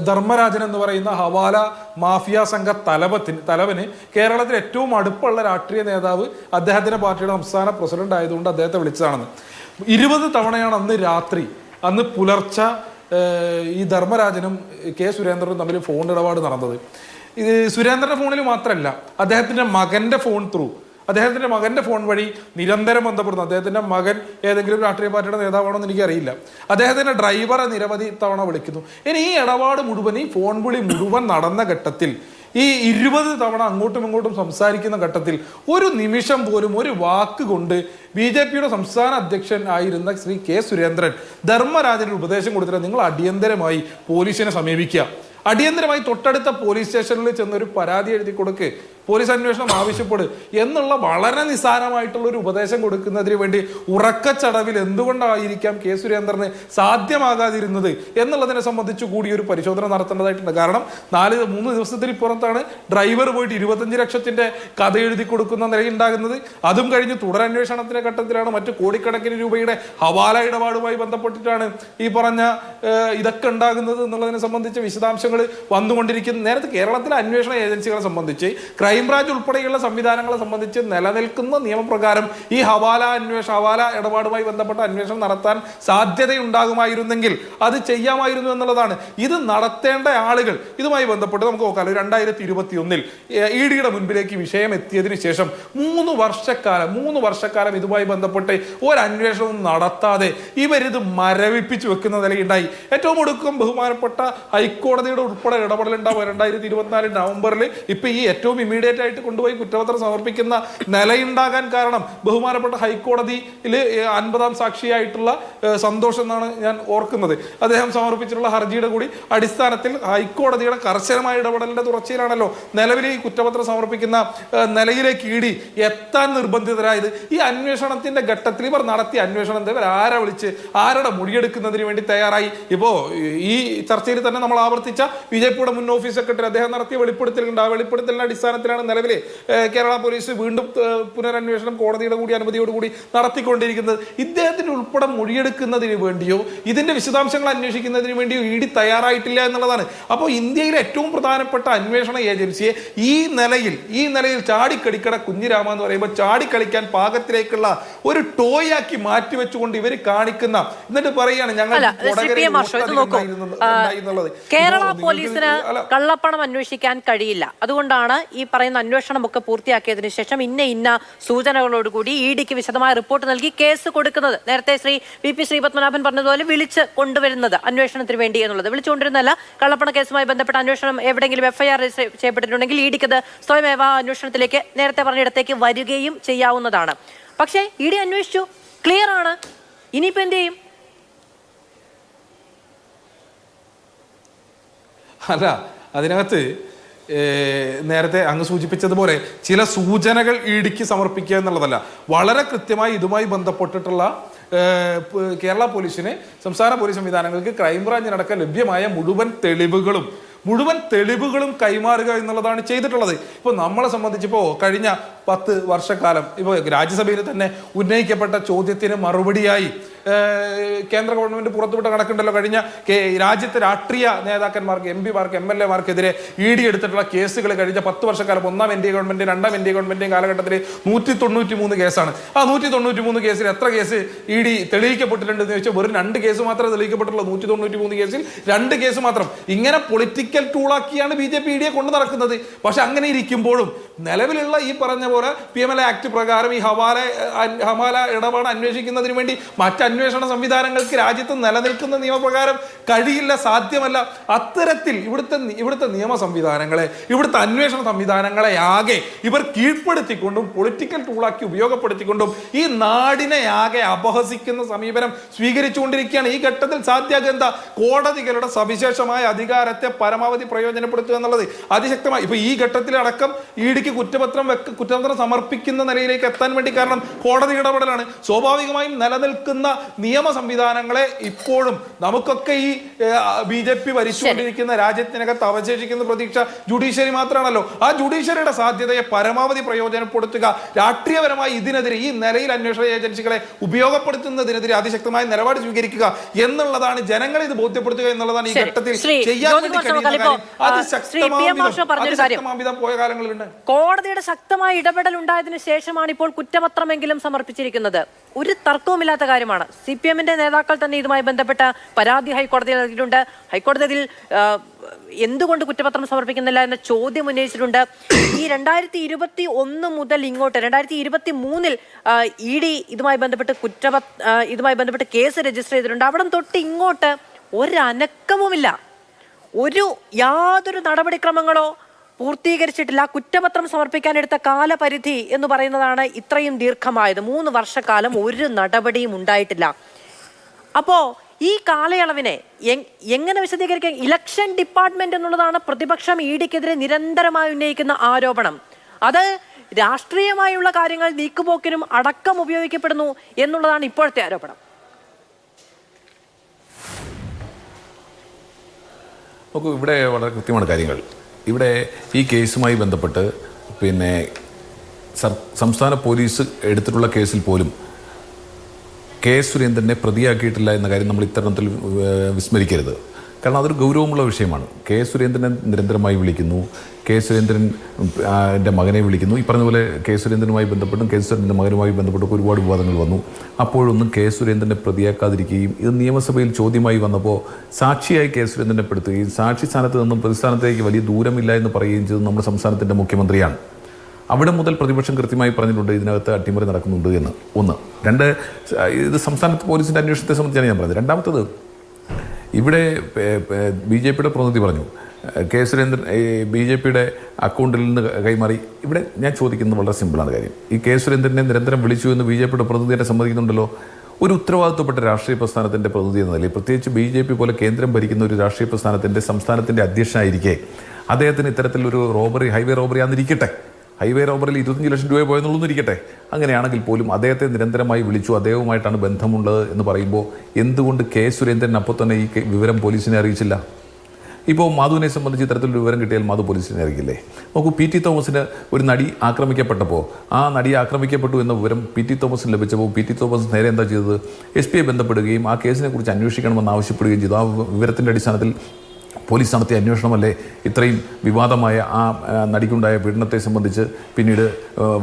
ധർമ്മരാജൻ എന്ന് പറയുന്ന ഹവാല മാഫിയ സംഘ തലവന് കേരളത്തിൽ ഏറ്റവും അടുപ്പുള്ള രാഷ്ട്രീയ നേതാവ് അദ്ദേഹത്തിന്റെ പാർട്ടിയുടെ സംസ്ഥാന പ്രസിഡന്റ് ആയതുകൊണ്ട് അദ്ദേഹത്തെ വിളിച്ചതാണെന്ന്. 20 തവണയാണ് അന്ന് രാത്രി, അന്ന് പുലർച്ചെ ഈ ധർമ്മരാജനും കെ സുരേന്ദ്രനും തമ്മിൽ ഫോൺ ഇടപാട് നടന്നത്. ഇത് സുരേന്ദ്രന്റെ ഫോണിൽ മാത്രമല്ല, അദ്ദേഹത്തിന്റെ മകന്റെ ഫോൺ വഴി നിരന്തരം ബന്ധപ്പെടുന്നു. അദ്ദേഹത്തിന്റെ മകൻ ഏതെങ്കിലും രാഷ്ട്രീയ പാർട്ടിയുടെ നേതാവാണോ എന്ന് എനിക്കറിയില്ല. അദ്ദേഹത്തിന്റെ ഡ്രൈവറെ നിരവധി തവണ വിളിക്കുന്നു. ഇനി ഈ ഇടപാട് മുഴുവൻ, ഈ ഫോൺ വിളി മുഴുവൻ നടന്ന ഘട്ടത്തിൽ, ഈ 20 തവണ അങ്ങോട്ടും ഇങ്ങോട്ടും സംസാരിക്കുന്ന ഘട്ടത്തിൽ ഒരു നിമിഷം പോലും ഒരു വാക്ക് കൊണ്ട് BJPയുടെ സംസ്ഥാന അധ്യക്ഷൻ ആയിരുന്ന ശ്രീ കെ സുരേന്ദ്രൻ ധർമ്മരാജന് ഉപദേശം കൊടുത്തിട്ട് നിങ്ങൾ അടിയന്തരമായി പോലീസിനെ സമീപിക്കുക, അടിയന്തരമായി തൊട്ടടുത്ത പോലീസ് സ്റ്റേഷനിൽ ചെന്നൊരു പരാതി എഴുതി കൊടുക്ക്, പോലീസ് അന്വേഷണം ആവശ്യപ്പെടും എന്നുള്ള വളരെ നിസ്സാരമായിട്ടുള്ള ഒരു ഉപദേശം കൊടുക്കുന്നതിന് വേണ്ടി ഉറക്കച്ചടവിൽ എന്തുകൊണ്ടായിരിക്കാം കെ സുരേന്ദ്രന് സാധ്യമാകാതിരുന്നത് എന്നുള്ളതിനെ സംബന്ധിച്ച് കൂടി ഒരു പരിശോധന നടത്തേണ്ടതായിട്ടുണ്ട്. കാരണം 3 ദിവസത്തിന് പുറത്താണ് ഡ്രൈവർ പോയിട്ട് 25 ലക്ഷത്തിന്റെ കഥ എഴുതി കൊടുക്കുന്ന നിലയുണ്ടാകുന്നത്. അതും കഴിഞ്ഞ് തുടരന്വേഷണത്തിന്റെ ഘട്ടത്തിലാണ് മറ്റു കോടിക്കണക്കിന് രൂപയുടെ ഹവാല ഇടപാടുമായി ബന്ധപ്പെട്ടിട്ടാണ് ഈ പറഞ്ഞ ഇതൊക്കെ ഉണ്ടാകുന്നത് എന്നുള്ളതിനെ സംബന്ധിച്ച വിശദാംശങ്ങൾ വന്നുകൊണ്ടിരിക്കുന്നു. നേരത്തെ കേരളത്തിലെ അന്വേഷണ ഏജൻസികളെ സംബന്ധിച്ച്, ക്രൈംബ്രാഞ്ച് ഉൾപ്പെടെയുള്ള സംവിധാനങ്ങളെ സംബന്ധിച്ച് നിലനിൽക്കുന്ന നിയമപ്രകാരം ഈ ഹവാല ഇടപാടുമായി ബന്ധപ്പെട്ട അന്വേഷണം നടത്താൻ സാധ്യതയുണ്ടാകുമായിരുന്നെങ്കിൽ അത് ചെയ്യാമായിരുന്നു എന്നുള്ളതാണ്. ഇത് നടത്തേണ്ട ആളുകൾ ഇതുമായി ബന്ധപ്പെട്ട് നമുക്ക് നോക്കാം. 2021 EDയുടെ മുൻപിലേക്ക് വിഷയം എത്തിയതിനു ശേഷം 3 വർഷക്കാലം ഇതുമായി ബന്ധപ്പെട്ട് ഒരു അന്വേഷണവും നടത്താതെ ഇവരിത് മരവിപ്പിച്ചു വെക്കുന്ന നിലയുണ്ടായി. ഏറ്റവും ഒടുക്കം ബഹുമാനപ്പെട്ട ഹൈക്കോടതിയുടെ ഉൾപ്പെടെ ഇടപെടലുണ്ടാവും 2024 നവംബറിൽ. ഇപ്പൊ ഈ ഏറ്റവും ഇമ്മീഡിയറ്റ് ആയിട്ട് കൊണ്ടുപോയി കുറ്റപത്രം സമർപ്പിക്കുന്ന നിലയുണ്ടാകാൻ കാരണം ബഹുമാനപ്പെട്ട ഹൈക്കോടതിയിൽ 50ാം സാക്ഷിയായിട്ടുള്ള സന്തോഷം എന്നാണ് ഞാൻ ഓർക്കുന്നത്. അദ്ദേഹം സമർപ്പിച്ചിട്ടുള്ള ഹർജിയുടെ കൂടി അടിസ്ഥാനത്തിൽ ഹൈക്കോടതിയുടെ കർശനമായ ഇടപെടലിന്റെ തുടർച്ചയിലാണല്ലോ നിലവിൽ ഈ കുറ്റപത്രം സമർപ്പിക്കുന്ന നിലയിലേക്ക് ED എത്താൻ നിർബന്ധിതരായത്. ഈ അന്വേഷണത്തിന്റെ ഘട്ടത്തിൽ ഇവർ നടത്തിയ അന്വേഷണത്തെ ഇവർ ആരെ വിളിച്ച് ആരുടെ മൊഴിയെടുക്കുന്നതിന് വേണ്ടി തയ്യാറായി. ഇപ്പോ ഈ ചർച്ചയിൽ തന്നെ നമ്മൾ ആവർത്തിച്ച BJPയുടെ മുൻ ഓഫീസ് സെക്രട്ടറി അദ്ദേഹം നടത്തിയ വെളിപ്പെടുത്തലുണ്ട്. ആ വെളിപ്പെടുത്തലിന്റെ അടിസ്ഥാനത്തിലാണ് നിലവിലെ കേരള പോലീസ് വീണ്ടും പുനരന്വേഷണം കോടതിയുടെ കൂടി അനുമതിയോടുകൂടി നടത്തിക്കൊണ്ടിരിക്കുന്നത്. ഇദ്ദേഹത്തിന് ഉൾപ്പെടെ മൊഴിയെടുക്കുന്നതിന് വേണ്ടിയോ ഇതിന്റെ വിശദാംശങ്ങൾ അന്വേഷിക്കുന്നതിന് വേണ്ടിയോ ED തയ്യാറായിട്ടില്ല എന്നുള്ളതാണ്. അപ്പോൾ ഇന്ത്യയിലെ ഏറ്റവും പ്രധാനപ്പെട്ട അന്വേഷണ ഏജൻസിയെ ഈ നിലയിൽ ചാടിക്കളിക്കട കുഞ്ഞിരാമ എന്ന് പറയുമ്പോൾ ചാടിക്കളിക്കാൻ പാകത്തിലേക്കുള്ള ഒരു ടോയാക്കി മാറ്റിവെച്ചുകൊണ്ട് ഇവർ കാണിക്കുന്ന, എന്നിട്ട് പറയാണ് ഞങ്ങൾ കേരള പോലീസിന് കള്ളപ്പണം അന്വേഷിക്കാൻ കഴിയില്ല, അതുകൊണ്ടാണ് ഈ പറയുന്ന അന്വേഷണമൊക്കെ പൂർത്തിയാക്കിയതിനു ശേഷം ഇന്ന സൂചനകളോടുകൂടി EDക്ക് വിശദമായ റിപ്പോർട്ട് നൽകി കേസ് കൊടുക്കുന്നത്. നേരത്തെ ശ്രീ VP ശ്രീപത്മനാഭൻ പറഞ്ഞതുപോലെ വിളിച്ച് കൊണ്ടുവരുന്നത് അന്വേഷണത്തിന് വേണ്ടി എന്നുള്ളത് വിളിച്ചുകൊണ്ടിരുന്നല്ല. കള്ളപ്പണ കേസുമായി ബന്ധപ്പെട്ട അന്വേഷണം എവിടെയെങ്കിലും FIR രജിസ്റ്റർ ചെയ്യപ്പെട്ടിട്ടുണ്ടെങ്കിൽ EDക്ക് അത് സ്വയമേവ അന്വേഷണത്തിലേക്ക് നേരത്തെ പറഞ്ഞിടത്തേക്ക് വരികയും ചെയ്യാവുന്നതാണ്. പക്ഷേ ED അന്വേഷിച്ചു, ക്ലിയർ ആണ്. ഇനിയിപ്പോ എന്ത് ചെയ്യും? അല്ല, അതിനകത്ത് നേരത്തെ അങ്ങ് സൂചിപ്പിച്ചതുപോലെ ചില സൂചനകൾ EDക്ക് സമർപ്പിക്കുക എന്നുള്ളതല്ല, വളരെ കൃത്യമായി ഇതുമായി ബന്ധപ്പെട്ടിട്ടുള്ള കേരള പോലീസിന്, സംസ്ഥാന പോലീസ് സംവിധാനങ്ങൾക്ക് ക്രൈംബ്രാഞ്ചിനടക്കം ലഭ്യമായ മുഴുവൻ തെളിവുകളും കൈമാറുക എന്നുള്ളതാണ് ചെയ്തിട്ടുള്ളത്. ഇപ്പോൾ നമ്മളെ സംബന്ധിച്ചിപ്പോൾ കഴിഞ്ഞ 10 വർഷക്കാലം ഇപ്പോൾ രാജ്യസഭയിൽ തന്നെ ഉന്നയിക്കപ്പെട്ട ചോദ്യത്തിന് മറുപടിയായി കേന്ദ്ര ഗവൺമെന്റ് പുറത്തുവിട്ട കണക്കുണ്ടല്ലോ. കഴിഞ്ഞ രാജ്യത്തെ രാഷ്ട്രീയ നേതാക്കന്മാർക്ക്, MPമാർക്ക്, MLAമാർക്കെതിരെ ED എടുത്തിട്ടുള്ള കേസുകൾ കഴിഞ്ഞ 10 വർഷക്കാലം 1ാം NDA ഗവൺമെന്റ് 2ാം NDA ഗവൺമെന്റിന്റെയും കാലഘട്ടത്തിൽ 193 കേസാണ്. ആ 193 കേസിൽ എത്ര കേസ് ED തെളിയിക്കപ്പെട്ടിട്ടുണ്ടെന്ന് ചോദിച്ചാൽ വെറും 2 കേസ് മാത്രമേ തെളിയിക്കപ്പെട്ടുള്ളൂ. 193 കേസിൽ 2 കേസ് മാത്രം. ഇങ്ങനെ പൊളിറ്റിക്കൽ ടൂളാക്കിയാണ് BJP EDയെ കൊണ്ടു നടക്കുന്നത്. പക്ഷെ അങ്ങനെ ഇരിക്കുമ്പോഴും നിലവിലുള്ള ഈ പറഞ്ഞ പോലെ PMLA ആക്ട് പ്രകാരം ഈ ഹവാല ഇടപാട് അന്വേഷിക്കുന്നതിന് വേണ്ടി മറ്റ് അന്വേഷണ സംവിധാനങ്ങൾക്ക് രാജ്യത്ത് നിലനിൽക്കുന്ന നിയമപ്രകാരം കഴിയില്ല, സാധ്യമല്ല. അത്തരത്തിൽ ഇവിടുത്തെ നിയമ സംവിധാനങ്ങളെ, ഇവിടുത്തെ അന്വേഷണ സംവിധാനങ്ങളെ ആകെ ഇവർ കീഴ്പ്പെടുത്തിക്കൊണ്ടും പൊളിറ്റിക്കൽ ടൂളാക്കി ഉപയോഗപ്പെടുത്തിക്കൊണ്ടും ഈ നാടിനെ ആകെ അപഹസിക്കുന്ന സമീപനം സ്വീകരിച്ചുകൊണ്ടിരിക്കുകയാണ്. ഈ ഘട്ടത്തിൽ സാധ്യത എന്താ? കോടതികളുടെ സവിശേഷമായ അധികാരത്തെ പരമാവധി പ്രയോജനപ്പെടുത്തുക എന്നുള്ളത് അതിശക്തമായി. ഇപ്പൊ ഈ ഘട്ടത്തിലടക്കം EDക്ക് കുറ്റപത്രം കുറ്റപത്രം സമർപ്പിക്കുന്ന നിലയിലേക്ക് എത്താൻ വേണ്ടി കാരണം കോടതി ഇടപെടലാണ്. സ്വാഭാവികമായും നിലനിൽക്കുന്ന നിയമ സംവിധാനങ്ങളെ ഇപ്പോഴും നമുക്കൊക്കെ ഈ BJP ഭരിച്ചുകൊണ്ടിരിക്കുന്ന രാജ്യത്തിനകത്ത് അവശേഷിക്കുന്ന പ്രതീക്ഷ ജുഡീഷ്യറി മാത്രമാണല്ലോ. ആ ജുഡീഷ്യറിയുടെ സാധ്യതയെ പരമാവധി പ്രയോജനപ്പെടുത്തുക, രാഷ്ട്രീയപരമായി ഇതിനെതിരെ ഈ നിലയിൽ അന്വേഷണ ഏജൻസികളെ ഉപയോഗപ്പെടുത്തുന്നതിനെതിരെ അതിശക്തമായ നിലപാട് സ്വീകരിക്കുക എന്നുള്ളതാണ്, ജനങ്ങളെ ഇത് ബോധ്യപ്പെടുത്തുക എന്നുള്ളതാണ് ഈ ഘട്ടത്തിൽ ചെയ്യാൻ വേണ്ടി കഴിയുന്ന കാര്യം. അത് ശക്തമാംവിധം പോയ കാലങ്ങളിലുണ്ട്. കോടതിയുടെ ശക്തമായ ഇടപെടൽ ഉണ്ടായതിനു ശേഷമാണ് ഇപ്പോൾ കുറ്റപത്രമെങ്കിലും സമർപ്പിച്ചിരിക്കുന്നത്. ഒരു തർക്കവുമില്ലാത്ത കാര്യമാണ്. CPM-ന്റെ നേതാക്കൾ തന്നെ ഇതുമായി ബന്ധപ്പെട്ട പരാതി ഹൈക്കോടതിയിൽ നൽകിയിട്ടുണ്ട്. ഹൈക്കോടതിയിൽ എന്തുകൊണ്ട് കുറ്റപത്രം സമർപ്പിക്കുന്നില്ല എന്ന ചോദ്യം ഉന്നയിച്ചിട്ടുണ്ട്. ഈ 2021 മുതൽ ഇങ്ങോട്ട് 2023 ED ഇതുമായി ബന്ധപ്പെട്ട് കേസ് രജിസ്റ്റർ ചെയ്തിട്ടുണ്ട്. അവിടെ തൊട്ട് ഇങ്ങോട്ട് ഒരനക്കവുമില്ല. യാതൊരു നടപടിക്രമങ്ങളോ പൂർത്തീകരിച്ചിട്ടില്ല. കുറ്റപത്രം സമർപ്പിക്കാനെടുത്ത കാലപരിധി എന്ന് പറയുന്നതാണ് ഇത്രയും ദീർഘമായത്. 3 വർഷക്കാലം ഒരു നടപടിയും ഉണ്ടായിട്ടില്ല. അപ്പോ ഈ കാലയളവിനെ എങ്ങനെ വിശദീകരിക്കാൻ? ഇലക്ഷൻ ഡിപ്പാർട്ട്മെന്റ് എന്നുള്ളതാണ് പ്രതിപക്ഷം ED-ക്കെതിരെ നിരന്തരമായി ഉന്നയിക്കുന്ന ആരോപണം. അത് രാഷ്ട്രീയമായുള്ള കാര്യങ്ങൾ നീക്കുപോക്കിനും അടക്കം ഉപയോഗിക്കപ്പെടുന്നു എന്നുള്ളതാണ് ഇപ്പോഴത്തെ ആരോപണം. നോക്കൂ, ഇവിടെ വളരെ കൃത്യമാണ് കാര്യങ്ങൾ. ഇവിടെ ഈ കേസുമായി ബന്ധപ്പെട്ട് സംസ്ഥാന പോലീസ് എടുത്തിട്ടുള്ള കേസിൽ പോലും കെ സുരേന്ദ്രനെ പ്രതിയാക്കിയിട്ടില്ല എന്ന കാര്യം നമ്മൾ ഇത്തരത്തിൽ വിസ്മരിക്കരുത്. കാരണം അതൊരു ഗൗരവമുള്ള വിഷയമാണ്. കെ സുരേന്ദ്രനെ നിരന്തരമായി വിളിക്കുന്നു, കെ സുരേന്ദ്രൻ്റെ മകനെ വിളിക്കുന്നു. ഈ പറഞ്ഞ കെ സുരേന്ദ്രനുമായി ബന്ധപ്പെട്ടും കെ സുരേന്ദ്രൻ്റെ മകനുമായി ബന്ധപ്പെട്ടൊക്കെ ഒരുപാട് വിവാദങ്ങൾ വന്നു. അപ്പോഴൊന്നും കെ സുരേന്ദ്രനെ പ്രതിയാക്കാതിരിക്കുകയും ഇത് നിയമസഭയിൽ ചോദ്യമായി വന്നപ്പോൾ സാക്ഷിയായി കെ സുരേന്ദ്രനെ പെടുത്തുകയും സാക്ഷി സ്ഥാനത്ത് നിന്നും പ്രതിസ്ഥാനത്തേക്ക് വലിയ ദൂരമില്ല എന്ന് പറയുകയും ചെയ്തത് നമ്മുടെ സംസ്ഥാനത്തിൻ്റെ മുഖ്യമന്ത്രിയാണ്. അവിടെ മുതൽ പ്രതിപക്ഷം കൃത്യമായി പറഞ്ഞിട്ടുണ്ട് ഇതിനകത്ത് അട്ടിമറി നടക്കുന്നുണ്ട് എന്ന്. 1. 2, ഇത് സംസ്ഥാനത്ത് പോലീസിൻ്റെ അന്വേഷണത്തെ സംബന്ധിച്ചാണ് ഞാൻ പറഞ്ഞത്. രണ്ടാമത്തത്, ഇവിടെ BJP-യുടെ പ്രതിനിധി പറഞ്ഞു കെ സുരേന്ദ്രൻ BJP-യുടെ അക്കൗണ്ടിൽ നിന്ന് കൈമാറി. ഇവിടെ ഞാൻ ചോദിക്കുന്നത് വളരെ സിമ്പിളാണ് കാര്യം. ഈ കെ സുരേന്ദ്രനെ നിരന്തരം വിളിച്ചു എന്ന് BJP-യുടെ പ്രതിനിധിയെ സമ്മതിക്കുന്നുണ്ടല്ലോ. ഒരു ഉത്തരവാദിത്വപ്പെട്ട രാഷ്ട്രീയ പ്രസ്ഥാനത്തിൻ്റെ പ്രതിനിധി എന്ന നിലയിൽ, പ്രത്യേകിച്ച് BJP പോലെ കേന്ദ്രം ഭരിക്കുന്ന ഒരു രാഷ്ട്രീയ പ്രസ്ഥാനത്തിൻ്റെ സംസ്ഥാനത്തിൻ്റെ അധ്യക്ഷനായിരിക്കെ അദ്ദേഹത്തിന് ഇത്തരത്തിലൊരു ഹൈവേ റോബറി ആണെന്നിരിക്കട്ടെ, ഹൈവേ റോബറിൽ 25 ലക്ഷം രൂപ പോയെന്നുള്ളതൊന്നും ഇരിക്കട്ടെ, അങ്ങനെയാണെങ്കിൽ പോലും അദ്ദേഹത്തെ നിരന്തരമായി വിളിച്ചു, അദ്ദേഹവുമായിട്ടാണ് ബന്ധമുള്ളത് എന്ന് പറയുമ്പോൾ എന്തുകൊണ്ട് കെ സുരേന്ദ്രൻ അപ്പോൾ തന്നെ ഈ വിവരം പോലീസിനെ അറിയിച്ചില്ല? ഇപ്പോൾ മാധുവിനെ സംബന്ധിച്ച് ഇത്തരത്തിലൊരു വിവരം കിട്ടിയാൽ മാധു പോലീസിനെ അറിയിക്കില്ലേ? നോക്കൂ, PT തോമസിന് ഒരു നടി ആക്രമിക്കപ്പെട്ടപ്പോൾ ആ നടി ആക്രമിക്കപ്പെട്ടു എന്ന വിവരം PT തോമസിന് ലഭിച്ചപ്പോൾ PT തോമസ് നേരെ എന്താ ചെയ്തത്? SP-യെ ബന്ധപ്പെടുകയും ആ കേസിനെ കുറിച്ച് അന്വേഷിക്കണമെന്ന് ആവശ്യപ്പെടുകയും ചെയ്തു. ആ വിവരത്തിൻ്റെ അടിസ്ഥാനത്തിൽ പോലീസ് നടത്തിയ അന്വേഷണമല്ലേ ഇത്രയും വിവാദമായ ആ നടിക്കുണ്ടായ പീഡനത്തെ സംബന്ധിച്ച് പിന്നീട്